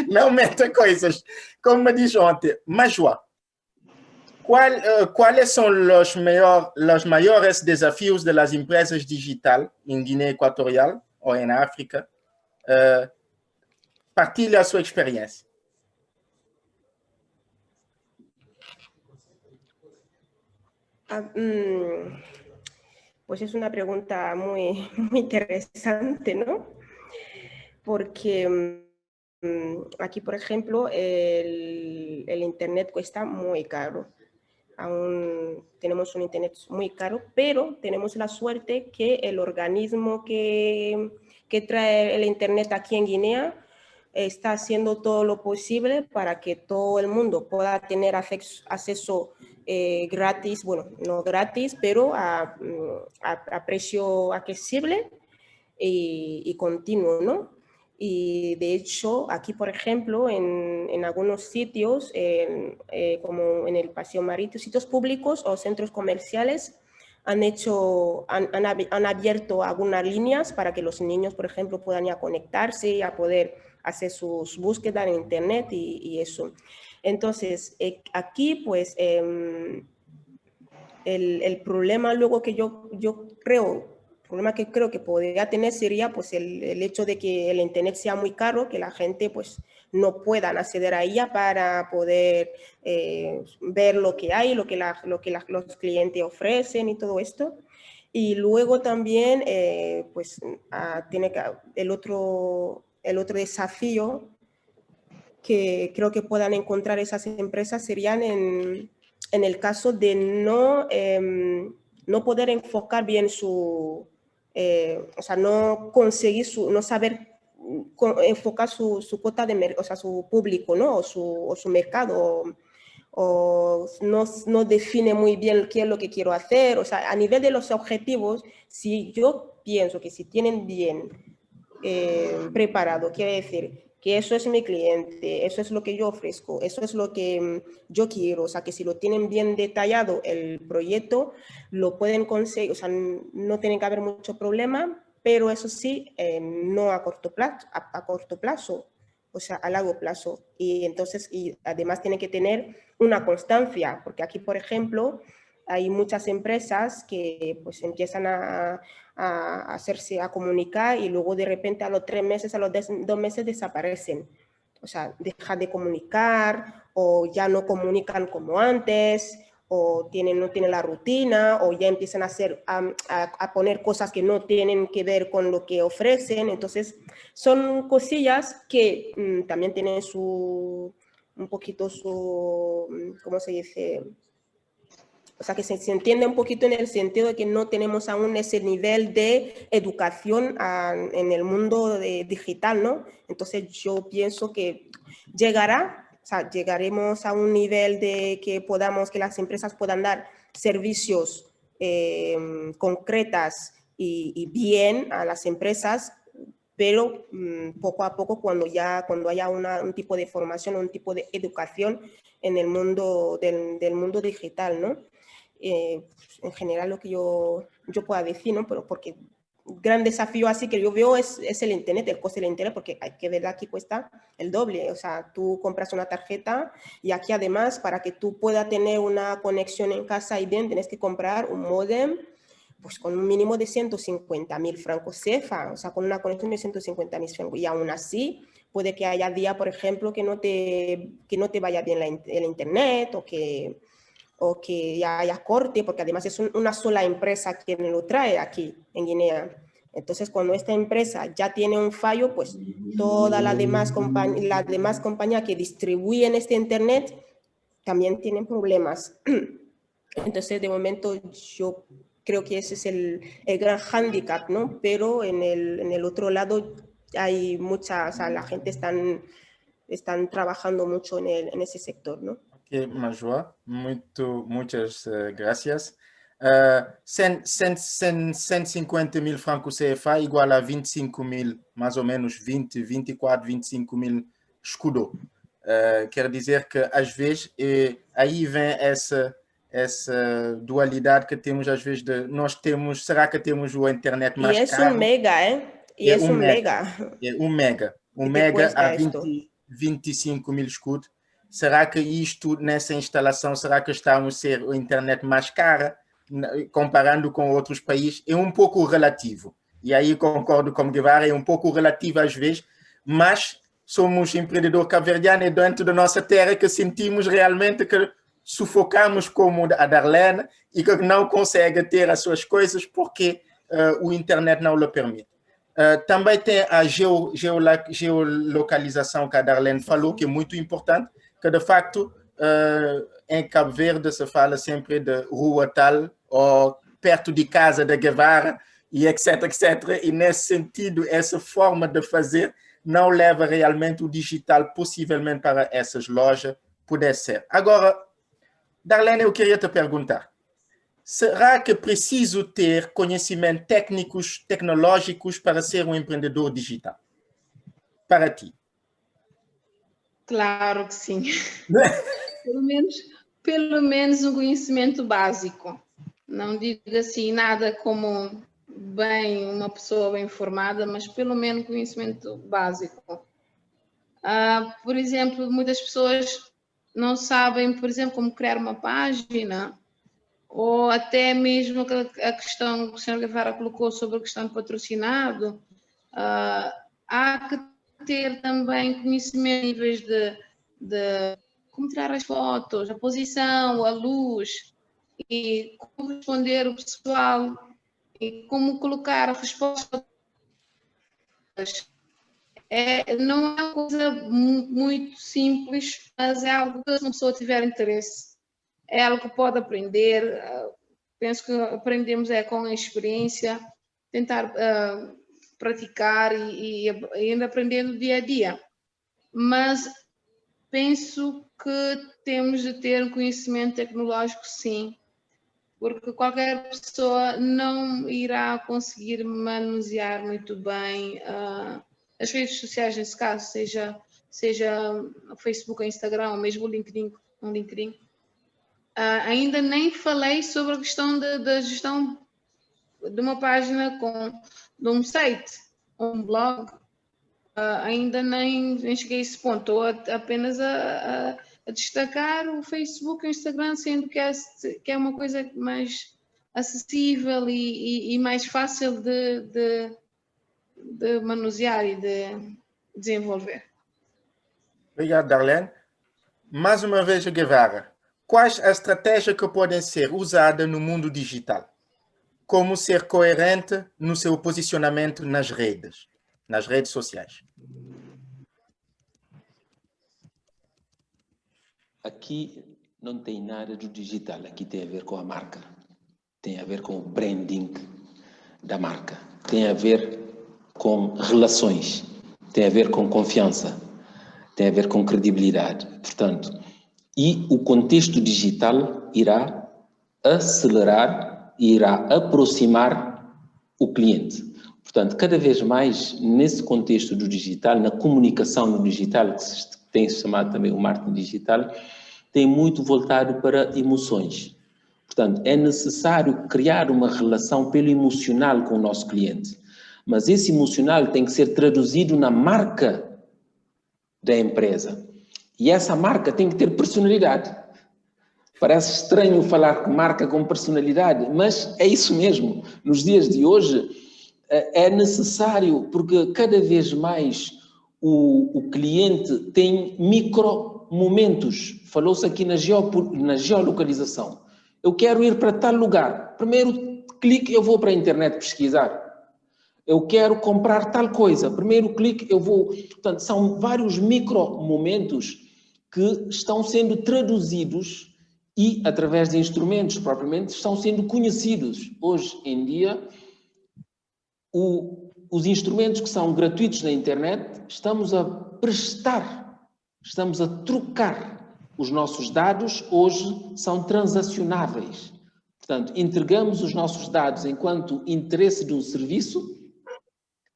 não meta coisas. Como me disse ontem. Mas, João, quais são os maiores desafios das empresas digitais em Guiné Equatorial ou em África? Partilhe a sua experiência. Pues es una pregunta muy interesante, ¿no? Porque aquí, por ejemplo, el Internet cuesta muy caro. Aún tenemos un Internet muy caro, pero tenemos la suerte que el organismo que trae el Internet aquí en Guinea está haciendo todo lo posible para que todo el mundo pueda tener acceso gratis, bueno, no gratis, pero a precio accesible y continuo, ¿no? Y de hecho, aquí, por ejemplo, en algunos sitios, como en el Paseo Marítimo, sitios públicos o centros comerciales, han abierto algunas líneas para que los niños, por ejemplo, puedan ya conectarse y a poder hacer sus búsquedas en Internet y eso. Entonces, aquí pues el problema luego que yo creo, el problema que creo que podría tener sería pues el hecho de que el internet sea muy caro, que la gente pues no puedan acceder a ella para poder ver lo que hay, lo que los clientes ofrecen y todo esto. Y luego también pues tiene que el otro desafío que creo que puedan encontrar esas empresas serían en el caso de no poder enfocar bien o sea, no conseguir no saber enfocar su cuota de o sea, su público, ¿no? O su mercado, o no define muy bien qué es lo que quiero hacer. O sea, a nivel de los objetivos, si yo pienso que si tienen bien preparado, quiere decir que eso es mi cliente, eso es lo que yo ofrezco, eso es lo que yo quiero, o sea, que si lo tienen bien detallado el proyecto, lo pueden conseguir, o sea, no tiene que haber mucho problema, pero eso sí, no a corto plazo, o sea, a largo plazo. Y entonces, y además tienen que tener una constancia, porque aquí, por ejemplo, hay muchas empresas que pues empiezan a comunicar y luego de repente a los 3 meses, a los 2 meses desaparecen. O sea, dejan de comunicar o ya no comunican como antes o no tienen la rutina o ya empiezan a poner cosas que no tienen que ver con lo que ofrecen. Entonces, son cosillas que también tienen un poquito ¿cómo se dice? O sea, que se entiende un poquito en el sentido de que no tenemos aún ese nivel de educación en el mundo digital, ¿no? Entonces yo pienso que llegaremos a un nivel de que las empresas puedan dar servicios concretas y bien a las empresas, pero poco a poco cuando haya un tipo de formación, un tipo de educación en el mundo del mundo digital, ¿no? En general lo que yo pueda decir, ¿no? Pero porque gran desafío así que yo veo es el internet, el coste del internet, porque hay que ver aquí cuesta el doble. O sea, tú compras una tarjeta y aquí además para que tú puedas tener una conexión en casa y bien, tienes que comprar un módem pues con un mínimo de 150.000 francos CFA, o sea, con una conexión de 150.000 francos. Y aún así, puede que haya días, por ejemplo, que no te vaya bien el internet o que ya haya corte, porque además es una sola empresa quien lo trae aquí en Guinea. Entonces, cuando esta empresa ya tiene un fallo, pues todas las demás compañías que distribuyen este internet también tienen problemas. Entonces, de momento, yo creo que ese es el gran hándicap, ¿no? Pero en el otro lado hay o sea, la gente están trabajando mucho en ese sector, ¿no? Ok, Major, muchas gracias. 150.000 francos CFA igual a 25.000, mais ou menos 20, 24, 25.000 escudo. Quer dizer que às vezes aí vem essa dualidade que temos às vezes será que temos o internet mais caro? E é um mega, E é um mega. É um mega. Um mega a 25.000 escudos. Será que isto, nessa instalação, será que estamos a ser a internet mais cara, comparando com outros países? É um pouco relativo. E aí concordo com o Guevara, é um pouco relativo às vezes, mas somos empreendedores cabo-verdianos dentro da nossa terra que sentimos realmente que sufocamos como a Darlene e que não consegue ter as suas coisas porque o internet não lhe permite. Também tem a geolocalização que a Darlene falou, que é muito importante, que de facto em Cabo Verde se fala sempre de rua tal ou perto de casa de Guevara e etc, etc. E nesse sentido, essa forma de fazer não leva realmente o digital possivelmente para essas lojas, pudesse ser. Agora, Darlene, eu queria te perguntar, será que preciso ter conhecimentos técnicos, tecnológicos para ser um empreendedor digital? Para ti. Claro que sim. pelo menos um conhecimento básico. Não digo assim nada como uma pessoa bem formada, mas pelo menos conhecimento básico. Por exemplo, muitas pessoas não sabem, por exemplo, como criar uma página, ou até mesmo a questão que o Sr. Guevara colocou sobre a questão de patrocinado, há que ter também conhecimento em níveis de como tirar as fotos, a posição, a luz, e como responder o pessoal, e como colocar a resposta. Não é uma coisa muito simples, mas é algo que, se uma pessoa tiver interesse, é algo que pode aprender. Penso que aprendemos com a experiência, tentar praticar e ainda aprendendo dia a dia. Mas penso que temos de ter um conhecimento tecnológico, sim, porque qualquer pessoa não irá conseguir manusear muito bem as redes sociais, nesse caso, seja o Facebook, o Instagram, ou mesmo o LinkedIn. Ainda nem falei sobre a questão da gestão de uma página de um site, um blog. Ainda nem cheguei a esse ponto. Estou apenas a destacar o Facebook e o Instagram, sendo que é uma coisa mais acessível e mais fácil de manusear e de desenvolver. Obrigado, Darlene. Mais uma vez, Guevara, quais as estratégias que podem ser usadas no mundo digital? Como ser coerente no seu posicionamento nas redes sociais? Aqui não tem nada do digital, aqui tem a ver com a marca, tem a ver com o branding da marca, tem a ver com relações, tem a ver com confiança, tem a ver com credibilidade. Portanto, e o contexto digital irá acelerar e irá aproximar o cliente. Portanto, cada vez mais nesse contexto do digital, na comunicação no digital, que se tem chamado também o marketing digital, tem muito voltado para emoções. Portanto, é necessário criar uma relação pelo emocional com o nosso cliente. Mas esse emocional tem que ser traduzido na marca da empresa. E essa marca tem que ter personalidade. Parece estranho falar marca com personalidade, mas é isso mesmo. Nos dias de hoje é necessário, porque cada vez mais o cliente tem micro momentos. Falou-se aqui na geolocalização. Eu quero ir para tal lugar. Primeiro clique, eu vou para a internet pesquisar. Eu quero comprar tal coisa. Primeiro clique, eu vou... Portanto, são vários micro momentos que estão sendo traduzidos e, através de instrumentos propriamente, estão sendo conhecidos. Hoje em dia, os instrumentos que são gratuitos na internet, estamos a prestar, estamos a trocar. Os nossos dados hoje são transacionáveis. Portanto, entregamos os nossos dados enquanto interesse do serviço,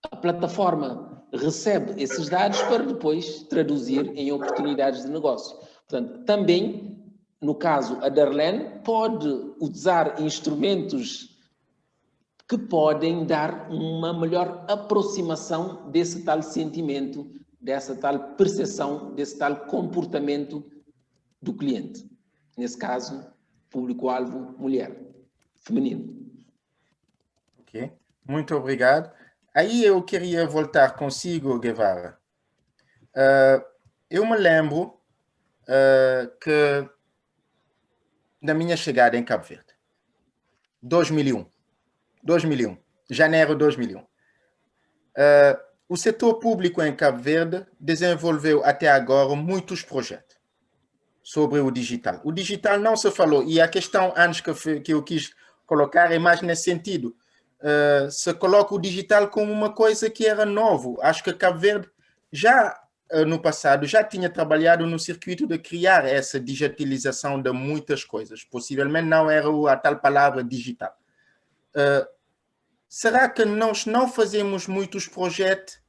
a plataforma recebe esses dados para depois traduzir em oportunidades de negócio. Portanto, também, no caso, a Darlene pode usar instrumentos que podem dar uma melhor aproximação desse tal sentimento, dessa tal percepção, desse tal comportamento do cliente. Nesse caso, público-alvo, mulher, feminino. Ok, muito obrigado. Aí eu queria voltar consigo, Guevara. Eu me lembro que da minha chegada em Cabo Verde, 2001, janeiro de 2001. O setor público em Cabo Verde desenvolveu até agora muitos projetos sobre o digital. O digital não se falou, e a questão antes que eu quis colocar é mais nesse sentido. Se coloca o digital como uma coisa que era novo. Acho que Cabo Verde já no passado já tinha trabalhado no circuito de criar essa digitalização de muitas coisas. Possivelmente não era a tal palavra digital. Será que nós não fazemos muitos projetos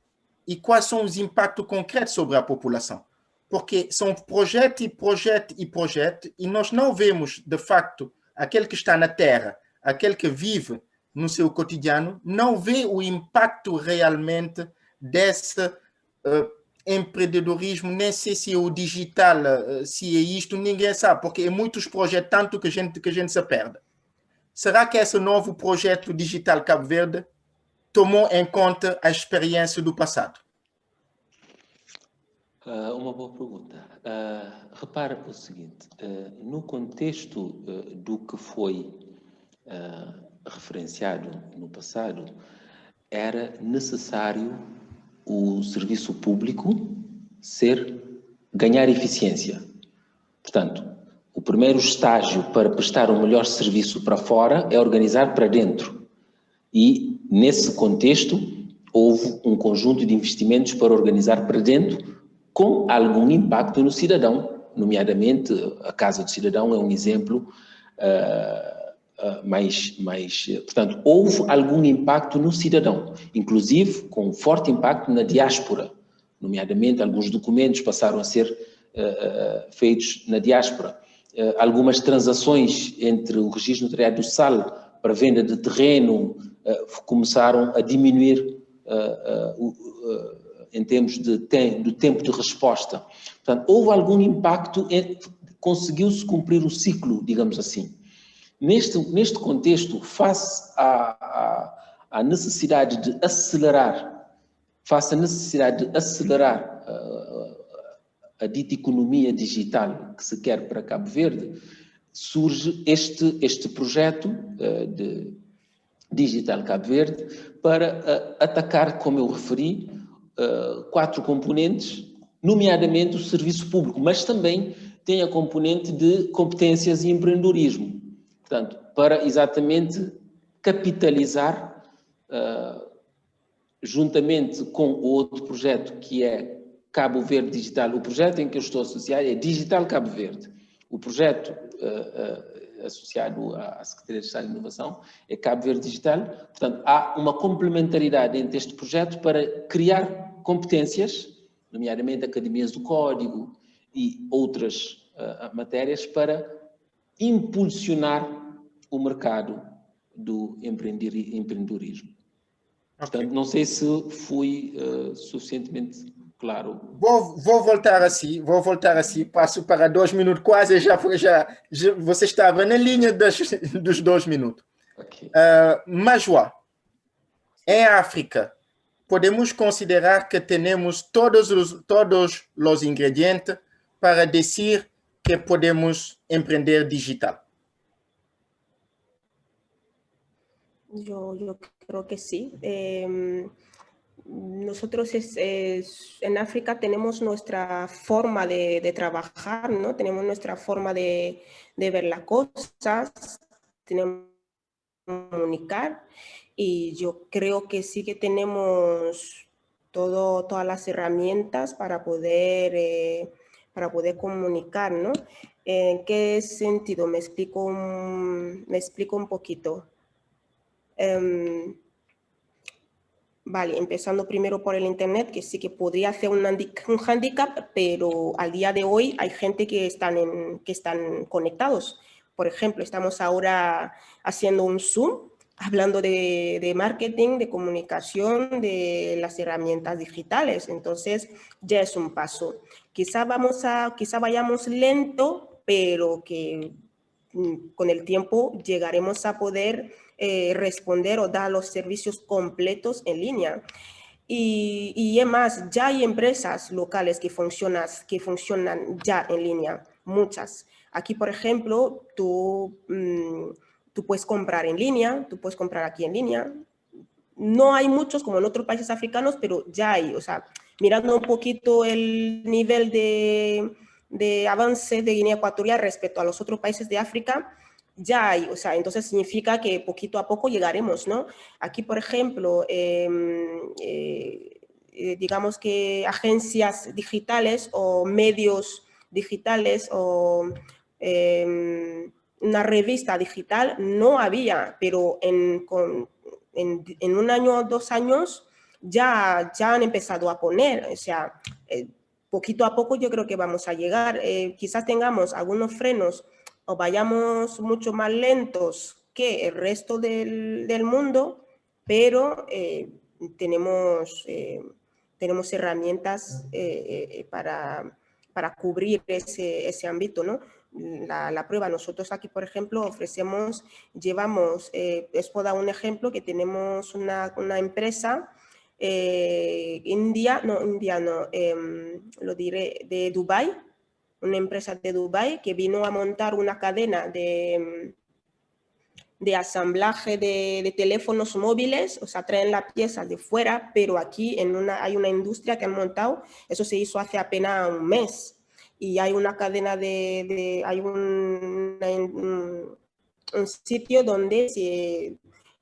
e quais são os impactos concretos sobre a população? Porque são projeto e nós não vemos, de facto, aquele que está na terra, aquele que vive no seu cotidiano, não vê o impacto realmente desse empreendedorismo, nem sei se é o digital, se é isto, ninguém sabe, porque é muitos projetos, tanto que a gente se perde. Será que esse novo projeto digital Cabo Verde tomou em conta a experiência do passado? Uma boa pergunta. Repara o seguinte, no contexto do que foi referenciado no passado, era necessário o serviço público ganhar eficiência. Portanto, o primeiro estágio para prestar um melhor serviço para fora é organizar para dentro. E, nesse contexto, houve um conjunto de investimentos para organizar para dentro com algum impacto no cidadão, nomeadamente a Casa do Cidadão é um exemplo portanto, houve algum impacto no cidadão, inclusive com forte impacto na diáspora, nomeadamente alguns documentos passaram a ser feitos na diáspora, algumas transações entre o Registro Notariado do Sal para venda de terreno começaram a diminuir em termos do tempo de resposta. Portanto, houve algum impacto, conseguiu-se cumprir o ciclo, digamos assim. Neste contexto, face à necessidade de acelerar, a dita economia digital que se quer para Cabo Verde, surge este projeto de Digital Cabo Verde para atacar, como eu referi, 4 componentes, nomeadamente o serviço público, mas também tem a componente de competências e empreendedorismo. Portanto, para exatamente capitalizar, juntamente com o outro projeto que é Cabo Verde Digital, o projeto em que eu estou associado é Digital Cabo Verde. O projeto associado à Secretaria de Estado de Inovação é Cabo Verde Digital. Portanto, há uma complementaridade entre este projeto para criar competências, nomeadamente academias do código e outras matérias, para impulsionar o mercado do empreendedorismo. Okay. Portanto, não sei se fui suficientemente claro. Vou voltar assim, passo para 2 minutos, quase já você estava na linha dos 2 minutos. Okay. Majwa, em África, podemos considerar que temos todos os ingredientes para dizer que podemos empreender digital. Yo creo que sí. Nosotros en África tenemos nuestra forma de trabajar, ¿no? Tenemos nuestra forma de ver las cosas, tenemos que comunicar, y yo creo que sí que tenemos todas las herramientas para poder comunicar, ¿no? ¿En qué sentido? Me explico un poquito. Vale, empezando primero por el Internet, que sí que podría ser un hándicap, pero al día de hoy hay gente que están conectados. Por ejemplo, estamos ahora haciendo un Zoom, hablando de marketing, de comunicación, de las herramientas digitales. Entonces, ya es un paso. Quizá vayamos lento, pero que con el tiempo llegaremos a poder responder o dar los servicios completos en línea. Y además, ya hay empresas locales que funcionan ya en línea, muchas. Aquí, por ejemplo, tú puedes comprar en línea, tú puedes comprar aquí en línea. No hay muchos como en otros países africanos, pero ya hay. O sea, mirando un poquito el nivel de avance de Guinea Ecuatorial respecto a los otros países de África, ya hay, o sea, entonces significa que poquito a poco llegaremos, ¿no? Aquí, por ejemplo, digamos que agencias digitales o medios digitales o una revista digital no había, pero en 1 año o 2 años ya han empezado a poner, o sea, poquito a poco yo creo que vamos a llegar. Quizás tengamos algunos frenos o vayamos mucho más lentos que el resto del mundo, pero tenemos tenemos herramientas para cubrir ese ámbito, ¿no? La prueba, nosotros aquí, por ejemplo, les puedo dar un ejemplo, que tenemos una empresa lo diré, de Dubái, una empresa de Dubái que vino a montar una cadena de asamblaje de teléfonos móviles, o sea, traen las piezas de fuera, pero aquí hay una industria que han montado, eso se hizo hace apenas un mes, y hay una cadena hay un sitio donde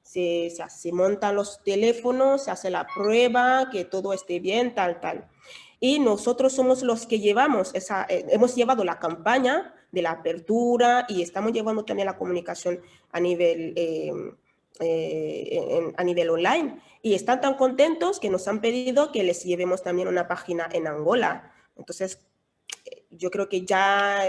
se montan los teléfonos, se hace la prueba, que todo esté bien, tal. Y nosotros somos los que hemos llevado la campaña de la apertura y estamos llevando también la comunicación a nivel online. Y están tan contentos que nos han pedido que les llevemos también una página en Angola. Entonces, yo creo que ya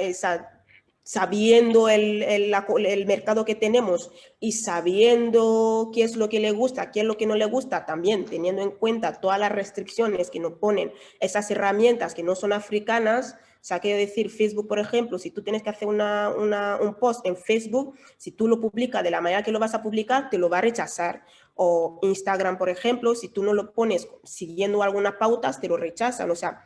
sabiendo el mercado que tenemos y sabiendo qué es lo que le gusta, qué es lo que no le gusta, también teniendo en cuenta todas las restricciones que nos ponen esas herramientas que no son africanas. O sea, quiero decir, Facebook, por ejemplo, si tú tienes que hacer un post en Facebook, si tú lo publicas de la manera que lo vas a publicar, te lo va a rechazar. O Instagram, por ejemplo, si tú no lo pones siguiendo algunas pautas, te lo rechazan. O sea,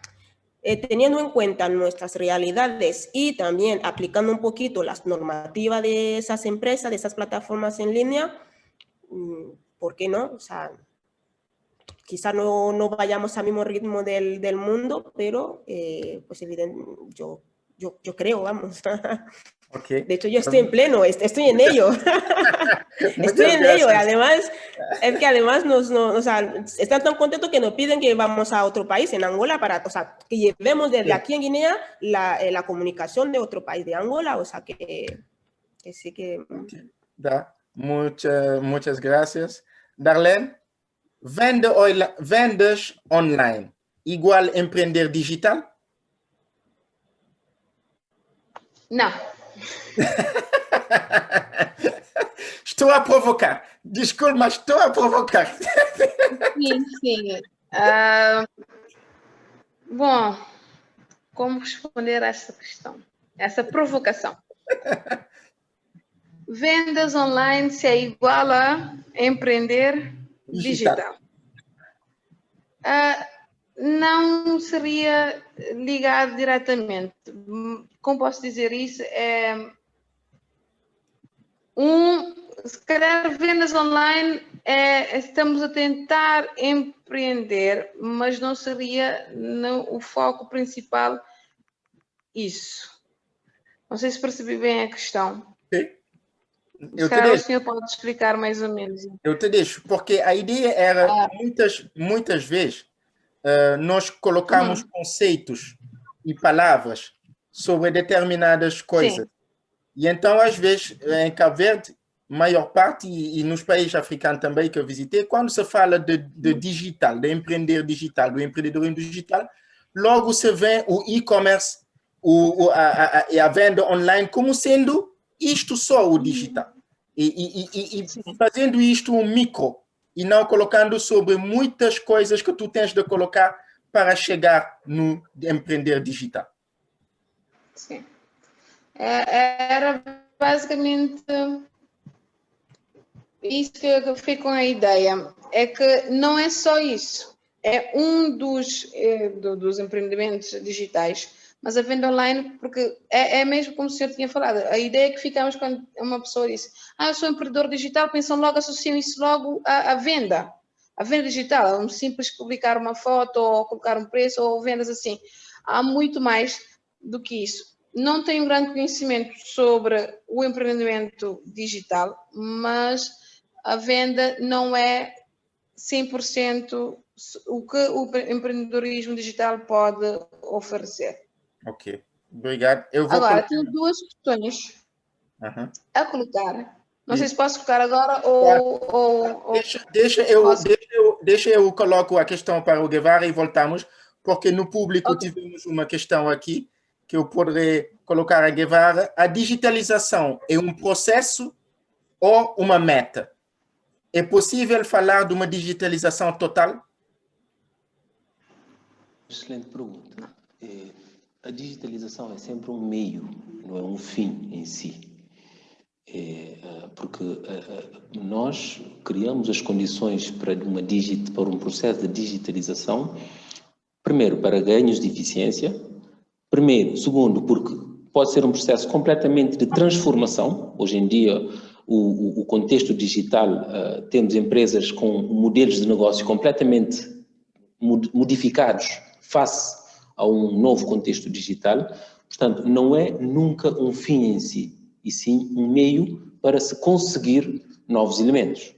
teniendo en cuenta nuestras realidades y también aplicando un poquito las normativas de esas empresas, de esas plataformas en línea, ¿por qué no? O sea, quizás no vayamos al mismo ritmo del mundo, pero pues evidente, yo creo, vamos. Okay. De hecho, yo estoy en pleno, estoy en ello. Estoy en ello. Además, es que además están tan contentos que nos piden que vamos a otro país, en Angola, que llevemos desde aquí en Guinea la comunicación de otro país, de Angola. O sea, que sí que... Okay. Muchas gracias. Darlene, vendas online igual empreender digital? Não. Estou a provocar. Desculpe, mas estou a provocar. Sim. Bom, como responder a essa questão? Essa provocação. Vendas online se é igual a empreender digital. Não seria ligado diretamente. Como posso dizer isso? Se calhar vendas online estamos a tentar empreender, mas não seria o foco principal isso. Não sei se percebi bem a questão. Sim. Se calhar o senhor pode explicar mais ou menos. Eu te deixo, porque a ideia era, muitas vezes, nós colocamos conceitos e palavras sobre determinadas coisas. Sim. E então, às vezes, em Cabo Verde, maior parte, e nos países africanos também que eu visitei, quando se fala de digital, de empreender digital, do empreendedorismo digital, logo se vê o e-commerce e a venda online como sendo isto só o digital. E fazendo isto um micro, e não colocando sobre muitas coisas que tu tens de colocar para chegar no empreender digital. Sim. Era basicamente isso que eu fiquei com a ideia. É que não é só isso. É um dos empreendimentos digitais, mas a venda online, porque é mesmo como o senhor tinha falado, a ideia que ficamos quando uma pessoa disse eu sou empreendedor digital, pensam logo, associam isso logo à venda. A venda digital é um simples publicar uma foto ou colocar um preço ou vendas assim. Há muito mais do que isso. Não tenho grande conhecimento sobre o empreendimento digital, mas a venda não é 100% o que o empreendedorismo digital pode oferecer. Ok, obrigado. Eu vou agora, tenho duas questões a colocar. Não sei se posso colocar agora ou... Deixa eu coloco a questão para o Guevara e voltamos, porque no público tivemos uma questão aqui que eu poderia colocar a Guevara. A digitalização é um processo ou uma meta? É possível falar de uma digitalização total? excelente pergunta. A digitalização é sempre um meio, não é um fim em si. Porque nós criamos as condições para um processo de digitalização, primeiro, para ganhos de eficiência, segundo, porque pode ser um processo completamente de transformação. Hoje em dia, o contexto digital, temos empresas com modelos de negócio completamente modificados face a um novo contexto digital. Portanto, não é nunca um fim em si, e sim um meio para se conseguir novos elementos,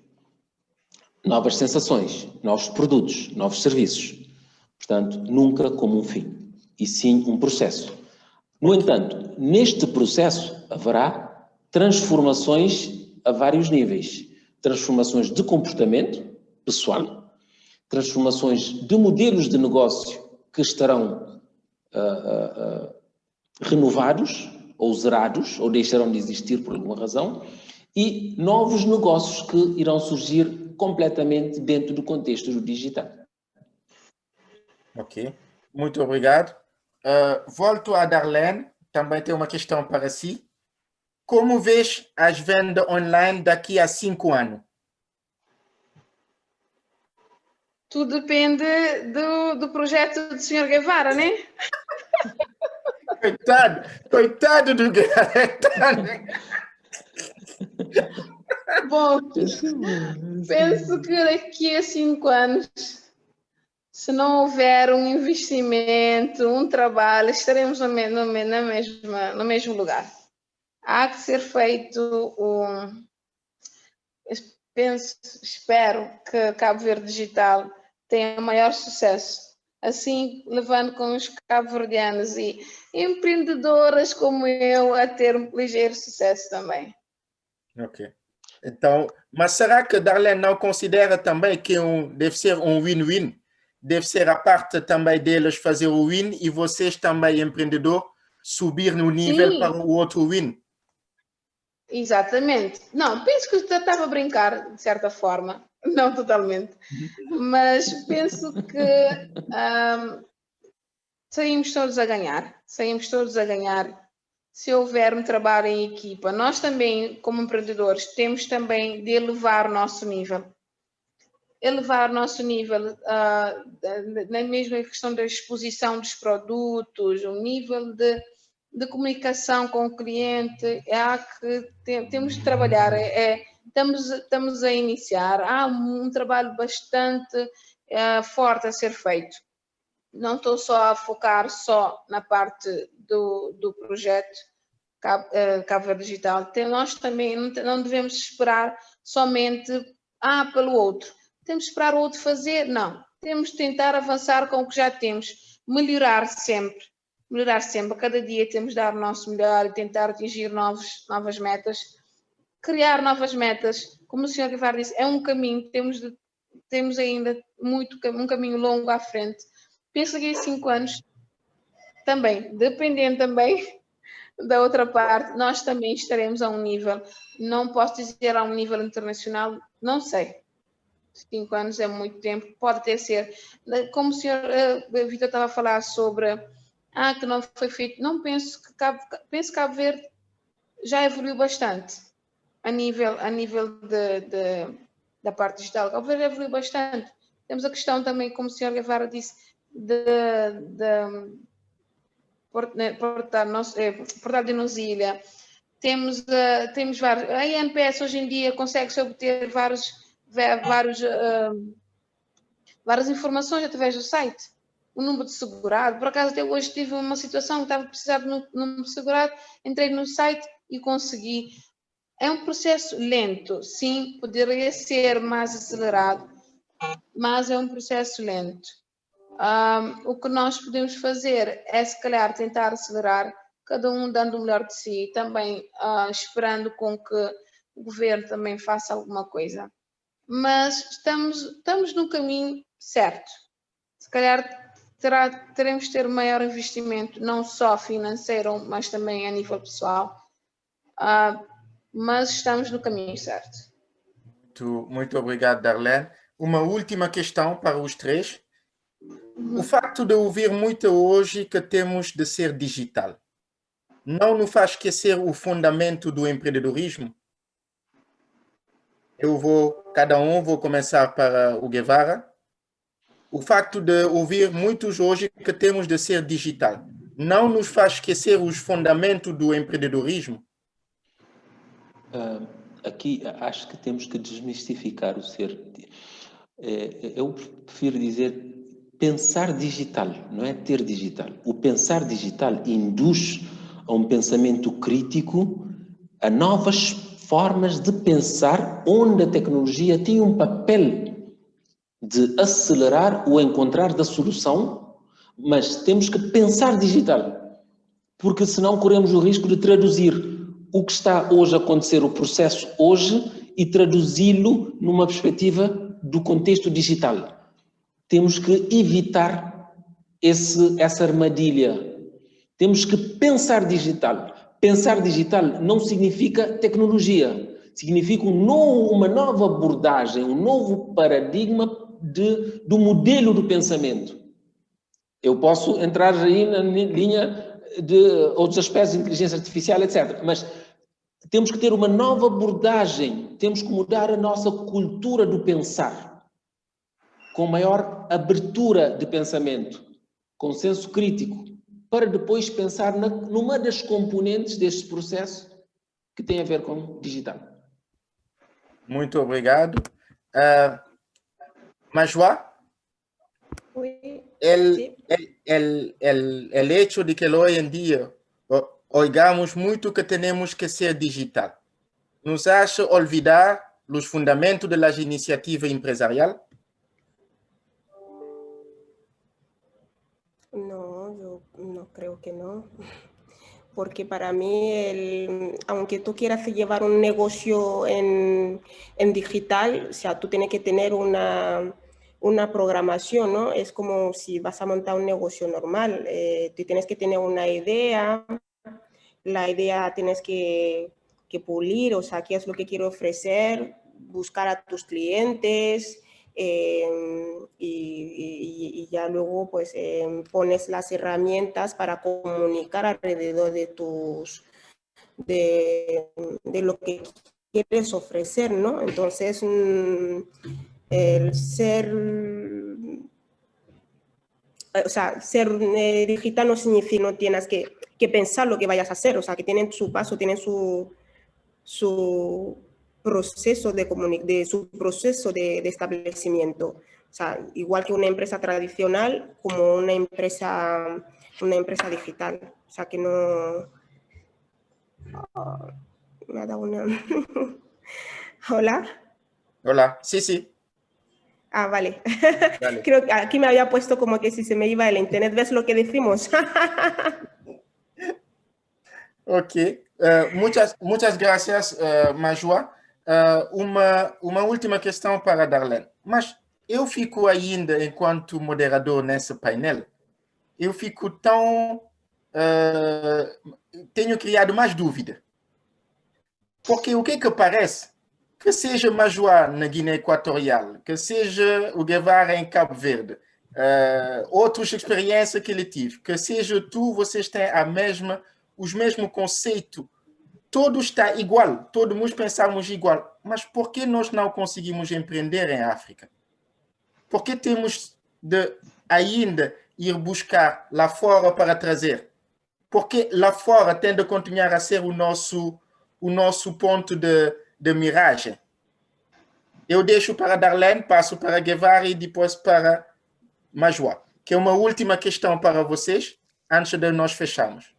novas sensações, novos produtos, novos serviços. Portanto, nunca como um fim, e sim um processo. No entanto, neste processo haverá transformações a vários níveis. Transformações de comportamento pessoal, transformações de modelos de negócio que estarão renovados, ou zerados, ou deixarão de existir por alguma razão, e novos negócios que irão surgir completamente dentro do contexto do digital. Ok, muito obrigado. Volto a Darlene, também tem uma questão para si. Como vês as vendas online daqui a 5 anos? Tudo depende do projeto do Sr. Guevara, né? Coitado do Guevara. Bom, penso que daqui a 5 anos, se não houver um investimento, um trabalho, estaremos no mesmo lugar. Há que ser feito espero que Cabo Verde Digital tenha maior sucesso, assim levando com os cabo-verdianos e empreendedoras como eu a ter um ligeiro sucesso também. Ok. Então, mas será que Darlene não considera também que deve ser um win-win? Deve ser a parte também deles fazer o win e vocês também, empreendedor, subir no nível Sim. para o outro win? Exatamente. Não, penso que estava a brincar, de certa forma. Não totalmente. Mas penso que saímos todos a ganhar. Saímos todos a ganhar se houver um trabalho em equipa. Nós também, como empreendedores, temos também de elevar o nosso nível. Elevar o nosso nível na mesma questão da exposição dos produtos, o nível de comunicação com o cliente, há que temos de trabalhar, estamos a iniciar, há um trabalho bastante forte a ser feito. Não estou só a focar na parte do projeto Cabo Verde Digital. Nós também não devemos esperar somente pelo outro. Temos de esperar o outro fazer? Não. Temos de tentar avançar com o que já temos, melhorar sempre. A cada dia temos de dar o nosso melhor e tentar atingir novas metas, criar novas metas. Como o Sr. Guevara disse, é um caminho, temos ainda um caminho longo à frente. Penso que em 5 anos, também, dependendo também da outra parte, nós também estaremos a um nível, não posso dizer a um nível internacional, não sei. 5 anos é muito tempo, pode até ser. Como o Sr. Vitor estava a falar sobre que não foi feito, não penso que Cabo Verde já evoluiu bastante a nível da parte digital. Cabo Verde evoluiu bastante. Temos a questão também, como o Sr. Guevara disse, Portal de Nuzília. Temos vários. A INPS hoje em dia consegue-se obter várias informações através do site. O número de segurado. Por acaso, até hoje tive uma situação que estava a precisar de um número de segurado, entrei no site e consegui. É um processo lento, sim, poderia ser mais acelerado, mas é um processo lento. O que nós podemos fazer é, se calhar, tentar acelerar, cada um dando o melhor de si, também esperando com que o governo também faça alguma coisa. Mas estamos no caminho certo. Se calhar teremos de ter maior investimento, não só financeiro, mas também a nível pessoal. Mas estamos no caminho certo. Muito obrigado, Darlene. Uma última questão para os três. O facto de ouvir muito hoje que temos de ser digital não nos faz esquecer o fundamento do empreendedorismo? Cada um, vou começar para o Guevara. O facto de ouvir muitos hoje que temos de ser digital não nos faz esquecer os fundamentos do empreendedorismo? Aqui acho que temos que desmistificar o ser. Eu prefiro dizer pensar digital, não é ter digital. O pensar digital induz a um pensamento crítico, a novas formas de pensar, onde a tecnologia tem um papel de acelerar o encontrar da solução, mas temos que pensar digital, porque senão corremos o risco de traduzir o que está hoje a acontecer, o processo hoje, e traduzi-lo numa perspectiva do contexto digital. Temos que evitar essa armadilha. Temos que pensar digital. Pensar digital não significa tecnologia, significa uma nova abordagem, um novo paradigma do modelo do pensamento. Eu posso entrar aí na linha de outros aspectos de inteligência artificial, etc. Mas temos que ter uma nova abordagem, temos que mudar a nossa cultura do pensar, com maior abertura de pensamento, com senso crítico, para depois pensar numa das componentes deste processo que tem a ver com digital. Muito obrigado. Majwa? Oui. El hecho de que hoy en día oigamos muito que temos que ser digital nos hace olvidar os fundamentos da iniciativa empresarial? No, yo no creo que no. Porque para mí, aunque tú quieras llevar un negocio en digital, o sea, tú tienes que tener una programación, ¿no? Es como si vas a montar un negocio normal. Tú tienes que tener una idea, la idea tienes que pulir, o sea, qué es lo que quiero ofrecer, buscar a tus clientes, y ya luego pues pones las herramientas para comunicar alrededor de lo que quieres ofrecer, ¿no? Entonces, el ser, o sea, ser digital no significa no tienes que pensar lo que vayas a hacer, o sea, que tienen su paso, tienen su proceso su proceso de establecimiento. O sea, igual que una empresa tradicional como una empresa digital. O sea, que no... me ha dado una... ¿Hola? Hola, sí. Ah, vale. Creo que aquí me había puesto como que si se me iba el internet. ¿Ves lo que decimos? Ok. Muchas gracias, Majwa. Uma última questão para Darlene. Mas eu fico ainda, enquanto moderador nesse painel, eu fico tenho criado mais dúvida. Porque o que parece? Que seja Majwa na Guiné Equatorial, que seja o Guevara em Cabo Verde, outras experiências que ele tive, que seja vocês têm os mesmos conceitos. Todos está igual, todos pensamos igual. Mas por que nós não conseguimos empreender em África? Por que temos de ainda ir buscar lá fora para trazer? Porque lá fora tem de continuar a ser o nosso ponto de miragem. Eu deixo para Darlene, passo para Guevara e depois para Majwa. Que é uma última questão para vocês, antes de nós fecharmos.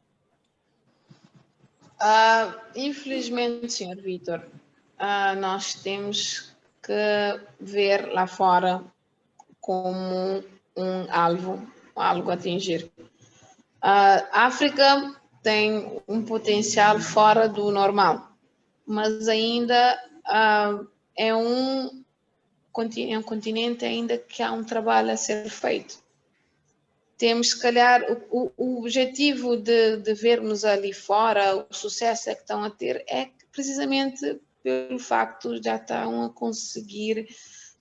Infelizmente, Sr. Vítor, nós temos que ver lá fora como algo a atingir. A África tem um potencial fora do normal, mas ainda é um continente ainda que há um trabalho a ser feito. Temos, se calhar, o objetivo de vermos ali fora o sucesso que estão a ter é precisamente pelo facto de já estão a conseguir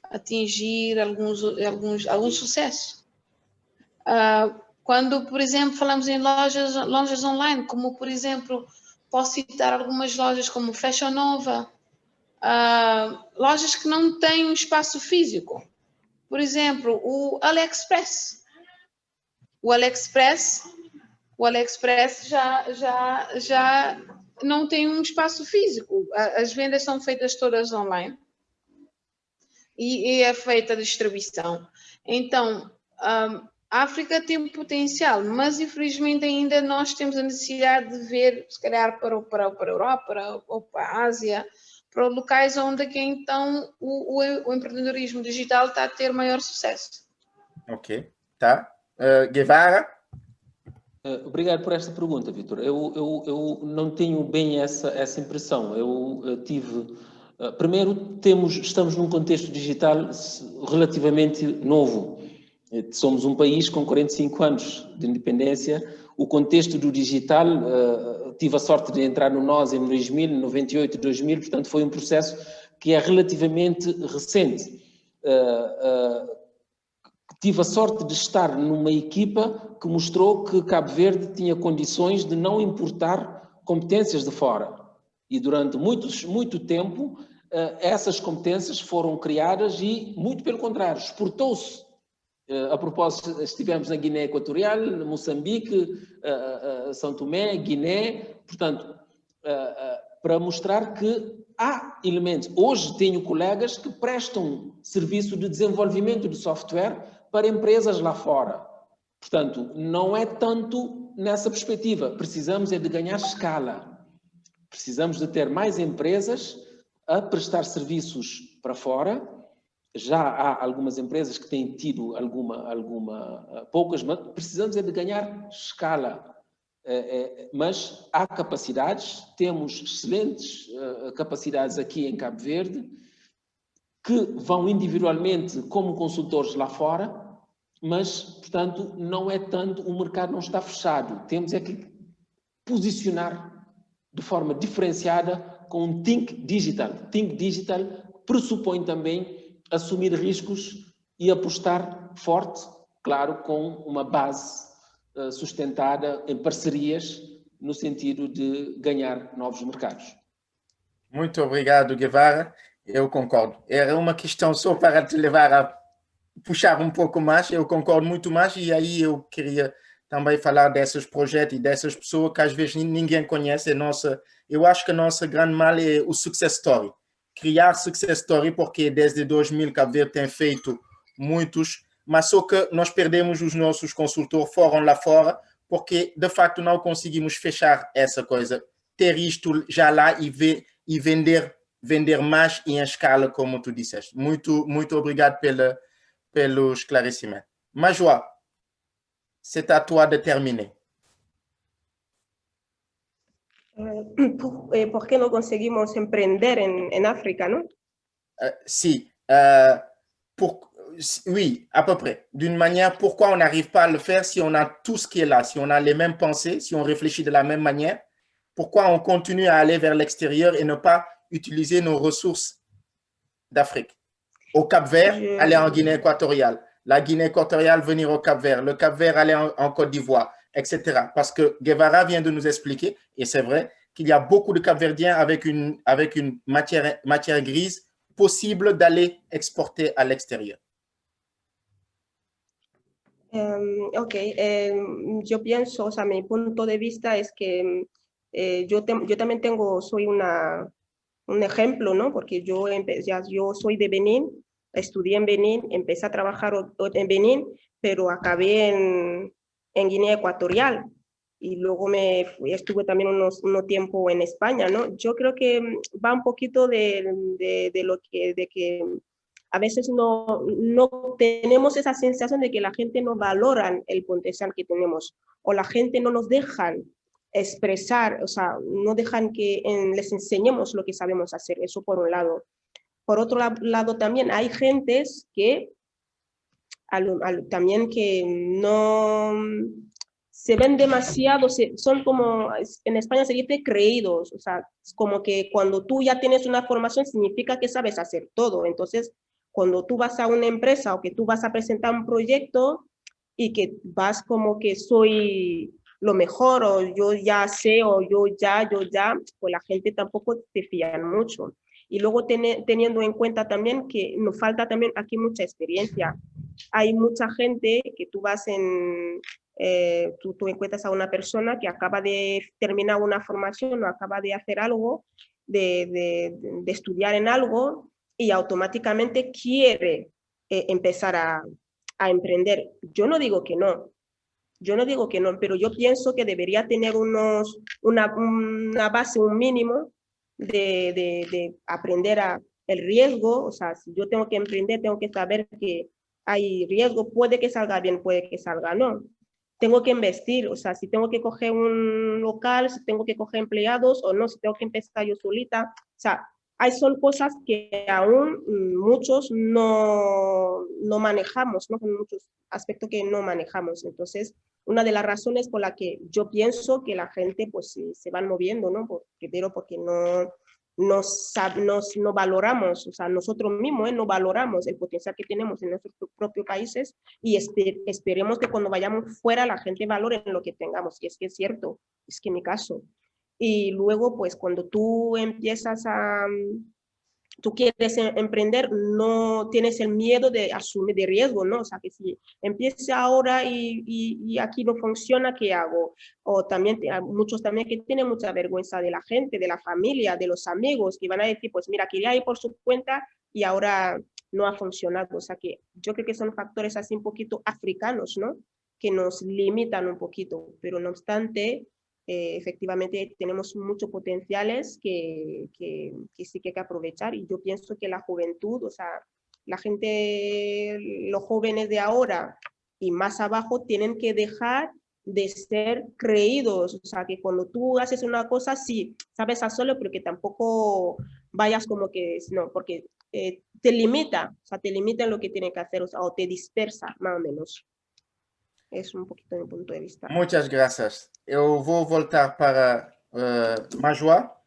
atingir alguns sucessos. Quando, por exemplo, falamos em lojas online, como, por exemplo, posso citar algumas lojas como Fashion Nova, lojas que não têm um espaço físico. Por exemplo, o AliExpress. O AliExpress já não tem um espaço físico. As vendas são feitas todas online e é feita a distribuição. Então, a África tem um potencial, mas infelizmente ainda nós temos a necessidade de ver, se calhar, para a Europa ou para a Ásia, para locais onde que, então o empreendedorismo digital está a ter maior sucesso. Ok, tá. Guevara? Obrigado por esta pergunta, Vítor. Eu não tenho bem essa impressão. Eu tive... primeiro, estamos num contexto digital relativamente novo. Somos um país com 45 anos de independência. O contexto do digital, tive a sorte de entrar no NOS em 2000, 98, 2000, portanto foi um processo que é relativamente recente. Tive a sorte de estar numa equipa que mostrou que Cabo Verde tinha condições de não importar competências de fora. E durante muito tempo, essas competências foram criadas e, muito pelo contrário, exportou-se. A propósito, estivemos na Guiné Equatorial, Moçambique, São Tomé, Guiné, portanto, para mostrar que há elementos. Hoje tenho colegas que prestam serviço de desenvolvimento de software para empresas lá fora. Portanto, não é tanto nessa perspectiva. Precisamos é de ganhar escala. Precisamos de ter mais empresas a prestar serviços para fora. Já há algumas empresas que têm tido poucas, mas precisamos é de ganhar escala. Mas há capacidades, temos excelentes capacidades aqui em Cabo Verde, que vão individualmente como consultores lá fora, mas, portanto, não é tanto, o mercado não está fechado. Temos é que posicionar de forma diferenciada com um Think Digital. Think Digital pressupõe também assumir riscos e apostar forte, claro, com uma base sustentada em parcerias no sentido de ganhar novos mercados. Muito obrigado, Guevara. Eu concordo. Era uma questão só para te levar a puxar um pouco mais. Eu concordo muito mais e aí eu queria também falar desses projetos e dessas pessoas que às vezes ninguém conhece. Eu acho que a nossa grande mal é o success story. Criar success story, porque desde 2000 Cabo Verde tem feito muitos, mas só que nós perdemos os nossos consultores, foram lá fora, porque de facto não conseguimos fechar essa coisa, ter isto já lá e vender mais em escala, como tu disseste. Muito obrigado pelo esclarecimento. Major, c'est à toi de terminer. ¿Por qué no conseguimos emprender en África, no? Si. Oui, à peu près. D'une manière, pourquoi on n'arrive pas à le faire si on a tout ce qui est là, si on a les mêmes pensées, si on réfléchit de la même manière? Pourquoi on continue à aller vers l'extérieur et ne pas utiliser nos ressources d'Afrique? Au Cap-Vert, aller en Guinée équatoriale. La Guinée équatoriale, venir au Cap-Vert. Le Cap-Vert, aller en Côte d'Ivoire, etc. Parce que Guevara vient de nous expliquer, et c'est vrai, qu'il y a beaucoup de Cap-Verdiens avec une matière grise possible d'aller exporter à l'extérieur. Ok, yo pienso, o sea, mi punto de vista es que yo también soy un ejemplo, ¿no? Porque yo soy de Benín, estudié en Benín, empecé a trabajar en Benín, pero acabé en Guinea Ecuatorial y luego estuve también un tiempo en España, ¿no? Yo creo que va un poquito de que a veces no tenemos esa sensación de que la gente no valora el potencial que tenemos o la gente no nos dejan expresar, o sea, no dejan que les enseñemos lo que sabemos hacer, eso por un lado. Por otro lado también hay gentes que también que no se ven demasiado, son como, en España se dice creídos, o sea, es como que cuando tú ya tienes una formación significa que sabes hacer todo, entonces cuando tú vas a una empresa o que tú vas a presentar un proyecto, y que vas como que soy lo mejor, o yo ya sé, o yo ya, pues la gente tampoco te fían mucho. Y luego teniendo en cuenta también que nos falta también aquí mucha experiencia. Hay mucha gente que tú vas tú encuentras a una persona que acaba de terminar una formación o acaba de hacer algo, de estudiar en algo, y automáticamente quiere empezar a emprender. Yo no digo que no, pero yo pienso que debería tener una base, un mínimo de aprender el riesgo. O sea, si yo tengo que emprender, tengo que saber que hay riesgo, puede que salga bien, puede que salga no. Tengo que investir, o sea, si tengo que coger un local, si tengo que coger empleados o no, si tengo que empezar yo solita. O sea, son cosas que aún muchos no manejamos, ¿no? Muchos aspectos que no manejamos. Entonces, una de las razones por la que yo pienso que la gente pues se van moviendo, ¿no? Primero porque no valoramos, o sea, nosotros mismos no valoramos el potencial que tenemos en nuestros propios países, y esperemos que cuando vayamos fuera la gente valore lo que tengamos. Y es que es cierto, es que en mi caso. Y luego, pues cuando tú empiezas tú quieres emprender, no tienes el miedo de asumir de riesgo, ¿no? O sea, que si empiezo ahora y aquí no funciona, ¿qué hago? O también, muchos también que tienen mucha vergüenza de la gente, de la familia, de los amigos, que van a decir, pues mira, quería ir por su cuenta y ahora no ha funcionado. O sea, que yo creo que son factores así un poquito africanos, ¿no? Que nos limitan un poquito, pero no obstante, efectivamente tenemos muchos potenciales que sí que hay que aprovechar. Y yo pienso que la juventud, o sea, la gente, los jóvenes de ahora y más abajo, tienen que dejar de ser creídos. O sea, que cuando tú haces una cosa, sí, sabes hacerlo, pero que tampoco vayas como que, no, porque te limita, o sea, te limita en lo que tiene que hacer, o te dispersa, más o menos. Es un poquito mi punto de vista. Muchas gracias. Eu vou voltar para Majua.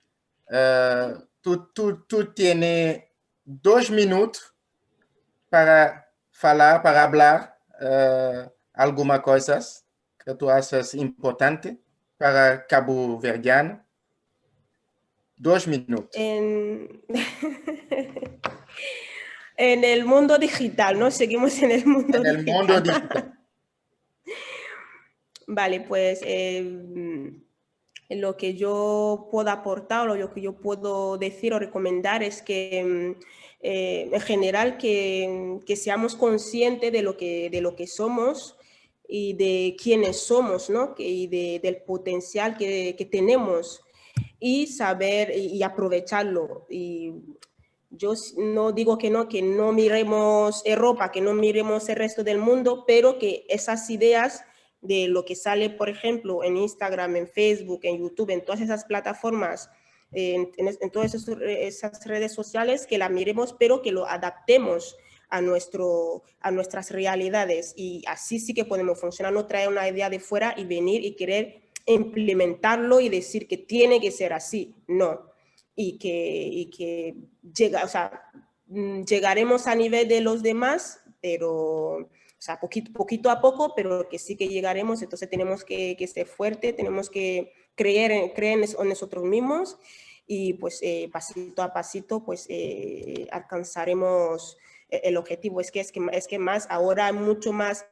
Tu tienes 2 minutos para falar, para hablar algumas coisas que tu achas importante para Cabo Verdeano. 2 minutos. En el mundo digital, ¿no? Seguimos en el mundo digital. En el mundo digital. Vale, pues lo que yo puedo aportar o lo que yo puedo decir o recomendar es que en general que seamos conscientes de lo que somos y de quiénes somos, ¿no? Y del potencial que tenemos, y saber y aprovecharlo. Y yo no digo que no miremos Europa, que no miremos el resto del mundo, pero que esas ideas de lo que sale, por ejemplo, en Instagram, en Facebook, en YouTube, en todas esas plataformas, en todas esas redes sociales, que la miremos, pero que lo adaptemos a nuestras realidades. Y así sí que podemos funcionar, no traer una idea de fuera y venir y querer implementarlo y decir que tiene que ser así. No. Y que llegaremos a nivel de los demás, pero, o sea, poquito a poco, pero que sí que llegaremos. Entonces tenemos que ser fuertes, tenemos que creer en nosotros mismos, y pues pasito a pasito pues alcanzaremos el objetivo. Es que más ahora hay mucho más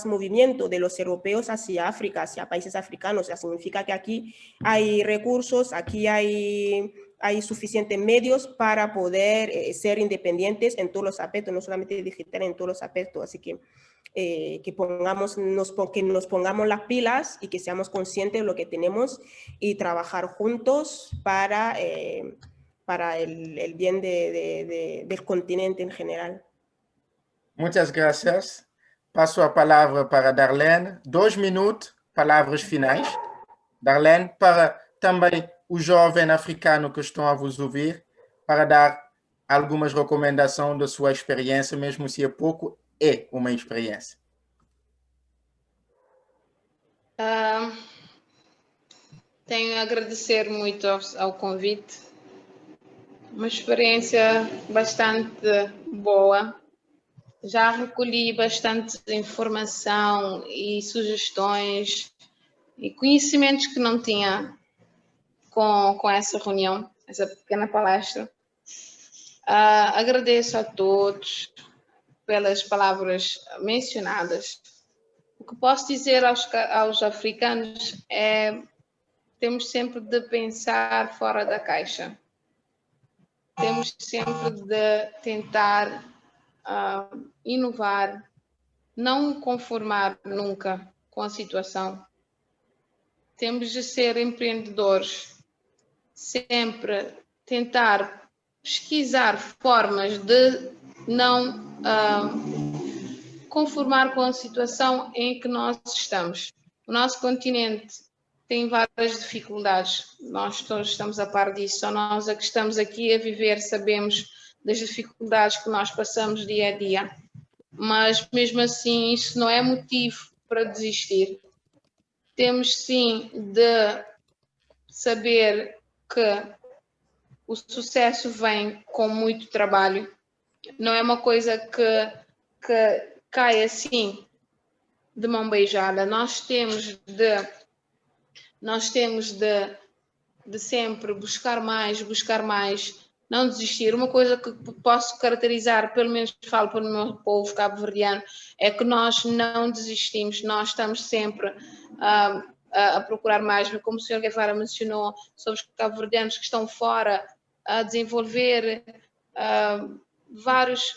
movimiento de los europeos hacia África, hacia países africanos. O sea, significa que aquí hay recursos, aquí hay suficientes medios para poder ser independientes en todos los aspectos, no solamente digital, en todos los aspectos. Así que nos pongamos las pilas y que seamos conscientes de lo que tenemos y trabajar juntos para el bien del continente en general. Muchas gracias. Passo a palavra para Darlene. 2 minutos, palavras finais. Darlene, para também o jovem africano que estão a vos ouvir, para dar algumas recomendações da sua experiência, mesmo se é pouco, é uma experiência. Tenho a agradecer muito ao convite. Uma experiência bastante boa. Já recolhi bastante informação e sugestões e conhecimentos que não tinha com essa reunião, essa pequena palestra. Agradeço a todos pelas palavras mencionadas. O que posso dizer aos africanos é: temos sempre de pensar fora da caixa. Temos sempre de tentar inovar, não conformar nunca com a situação. Temos de ser empreendedores, sempre tentar pesquisar formas de não conformar com a situação em que nós estamos. O nosso continente tem várias dificuldades, nós todos estamos a par disso, só nós que estamos aqui a viver sabemos das dificuldades que nós passamos dia a dia, mas mesmo assim isso não é motivo para desistir. Temos sim de saber que o sucesso vem com muito trabalho, não é uma coisa que cai assim de mão beijada. Nós temos de sempre buscar mais, não desistir. Uma coisa que posso caracterizar, pelo menos falo para o meu povo cabo-verdiano, é que nós não desistimos, nós estamos sempre a procurar mais, como o Sr. Guevara mencionou, sobre os cabo-verdianos que estão fora, a desenvolver várias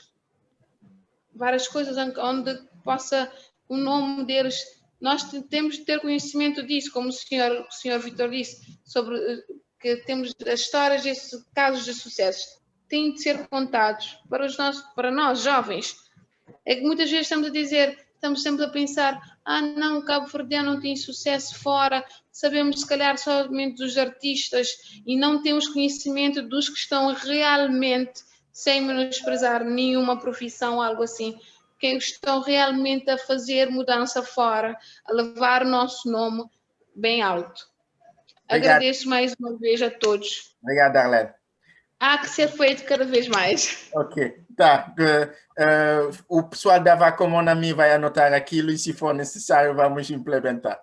coisas onde possa o nome deles. Nós temos de ter conhecimento disso, como o senhor Vitor disse, sobre que temos as histórias desses casos de sucesso. Têm de ser contados para nós, jovens. É que muitas vezes estamos sempre a pensar: não, o cabo-verdiano não tem sucesso fora, sabemos se calhar somente dos artistas e não temos conhecimento dos que estão realmente, sem menosprezar nenhuma profissão, algo assim, que estão realmente a fazer mudança fora, a levar o nosso nome bem alto. Obrigado. Agradeço mais uma vez a todos. Obrigado, Darlene. Há que ser feito cada vez mais. Ok, tá. O pessoal da Vacomonami vai anotar aquilo e, se for necessário, vamos implementar.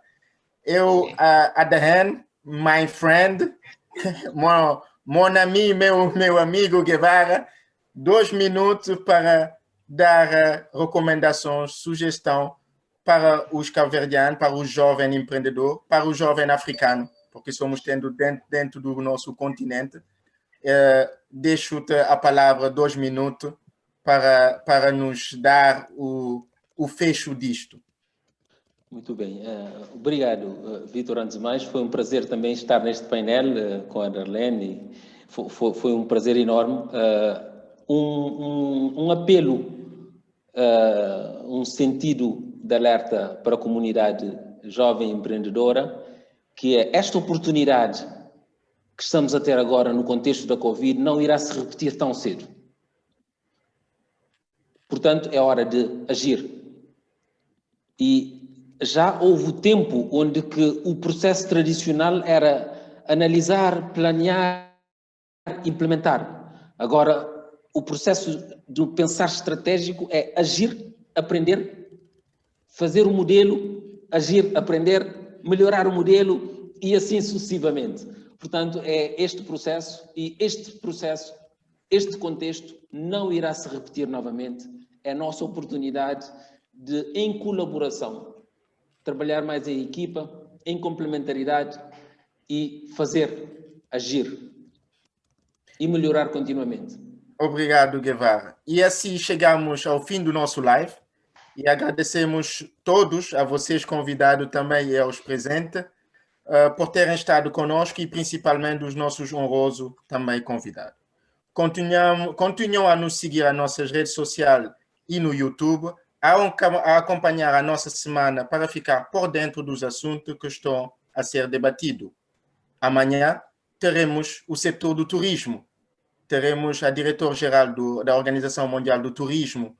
Adahan, my friend, mon ami, meu amigo Guevara, 2 minutos para dar recomendações, sugestão para os cabo-verdianos, para o jovem empreendedor, para o jovem africano, porque somos dentro do nosso continente. Deixo-te a palavra 2 minutos para nos dar o fecho disto. Muito bem. Obrigado, Vitor, antes de mais. Foi um prazer também estar neste painel com a Darlene. Foi um prazer enorme. Um apelo, um sentido de alerta para a comunidade jovem empreendedora, que é esta oportunidade que estamos a ter agora no contexto da Covid não irá se repetir tão cedo. Portanto, é hora de agir. E já houve tempo onde que o processo tradicional era analisar, planear, implementar. Agora, o processo de pensar estratégico é agir, aprender, fazer o modelo, agir, aprender, melhorar o modelo e assim sucessivamente. Portanto, é este processo e este contexto não irá se repetir novamente. É a nossa oportunidade de, em colaboração, trabalhar mais em equipa, em complementaridade e fazer, agir e melhorar continuamente. Obrigado, Guevara. E assim chegamos ao fim do nosso live e agradecemos todos, a vocês convidados também e aos presentes, por terem estado conosco e principalmente os nossos honrosos também convidados. Continuam a nos seguir nas nossas redes sociais e no YouTube, a acompanhar a nossa semana para ficar por dentro dos assuntos que estão a ser debatidos. Amanhã teremos o setor do turismo. Teremos a diretora-geral da Organização Mundial do Turismo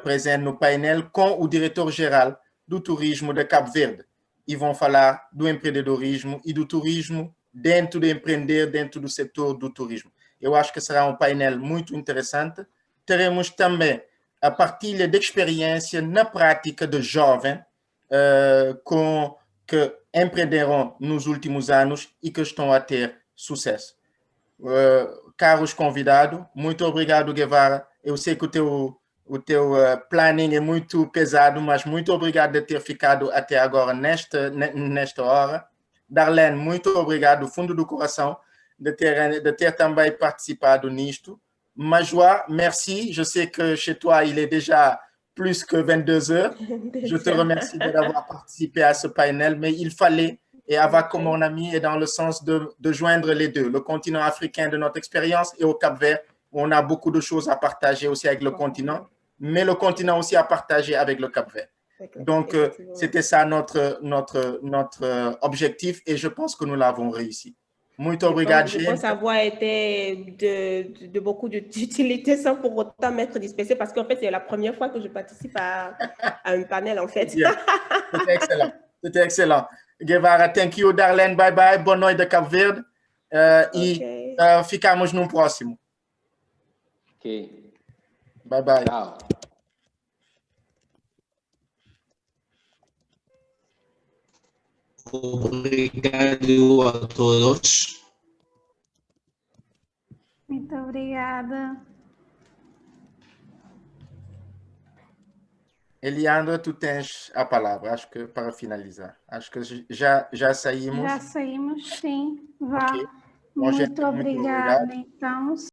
presente no painel com o diretor-geral do turismo de Cabo Verde. E vão falar do empreendedorismo e do turismo dentro do setor do turismo. Eu acho que será um painel muito interessante. Teremos também a partilha de experiência na prática de jovens que empreenderam nos últimos anos e que estão a ter sucesso. Caros convidados, muito obrigado, Guevara. Eu sei que o teu planning é muito pesado, mas muito obrigado de ter ficado até agora nesta hora. Darlene, muito obrigado do fundo do coração de ter também participado nisto. Majoie, merci. Je sais que chez toi, il est déjà plus que 22 heures. Je te remercie d'avoir participé à ce panel, mais il fallait, et avoir comme mon ami, est dans le sens de joindre les deux, le continent africain de notre expérience et au Cap-Vert, où on a beaucoup de choses à partager aussi avec le continent, mais le continent aussi à partager avec le Cap-Vert. Donc, c'était ça notre objectif et je pense que nous l'avons réussi. Muito obrigado, Je pense avoir été de beaucoup d'utilité sans pour autant m'être dispersée parce qu'en fait, c'est la première fois que je participe à un panel, en fait. C'était excellent. C'était excellent. Guevara, thank you, Darlene. Bye bye. Boa noite de Cabo Verde. E ficamos no próximo. Ok. Bye bye. Tchau. Obrigado a todos. Muito obrigada. Eliandra, tu tens a palavra, acho que para finalizar. Acho que já saímos. Já saímos, sim. Vá. Okay. Muito obrigada, então.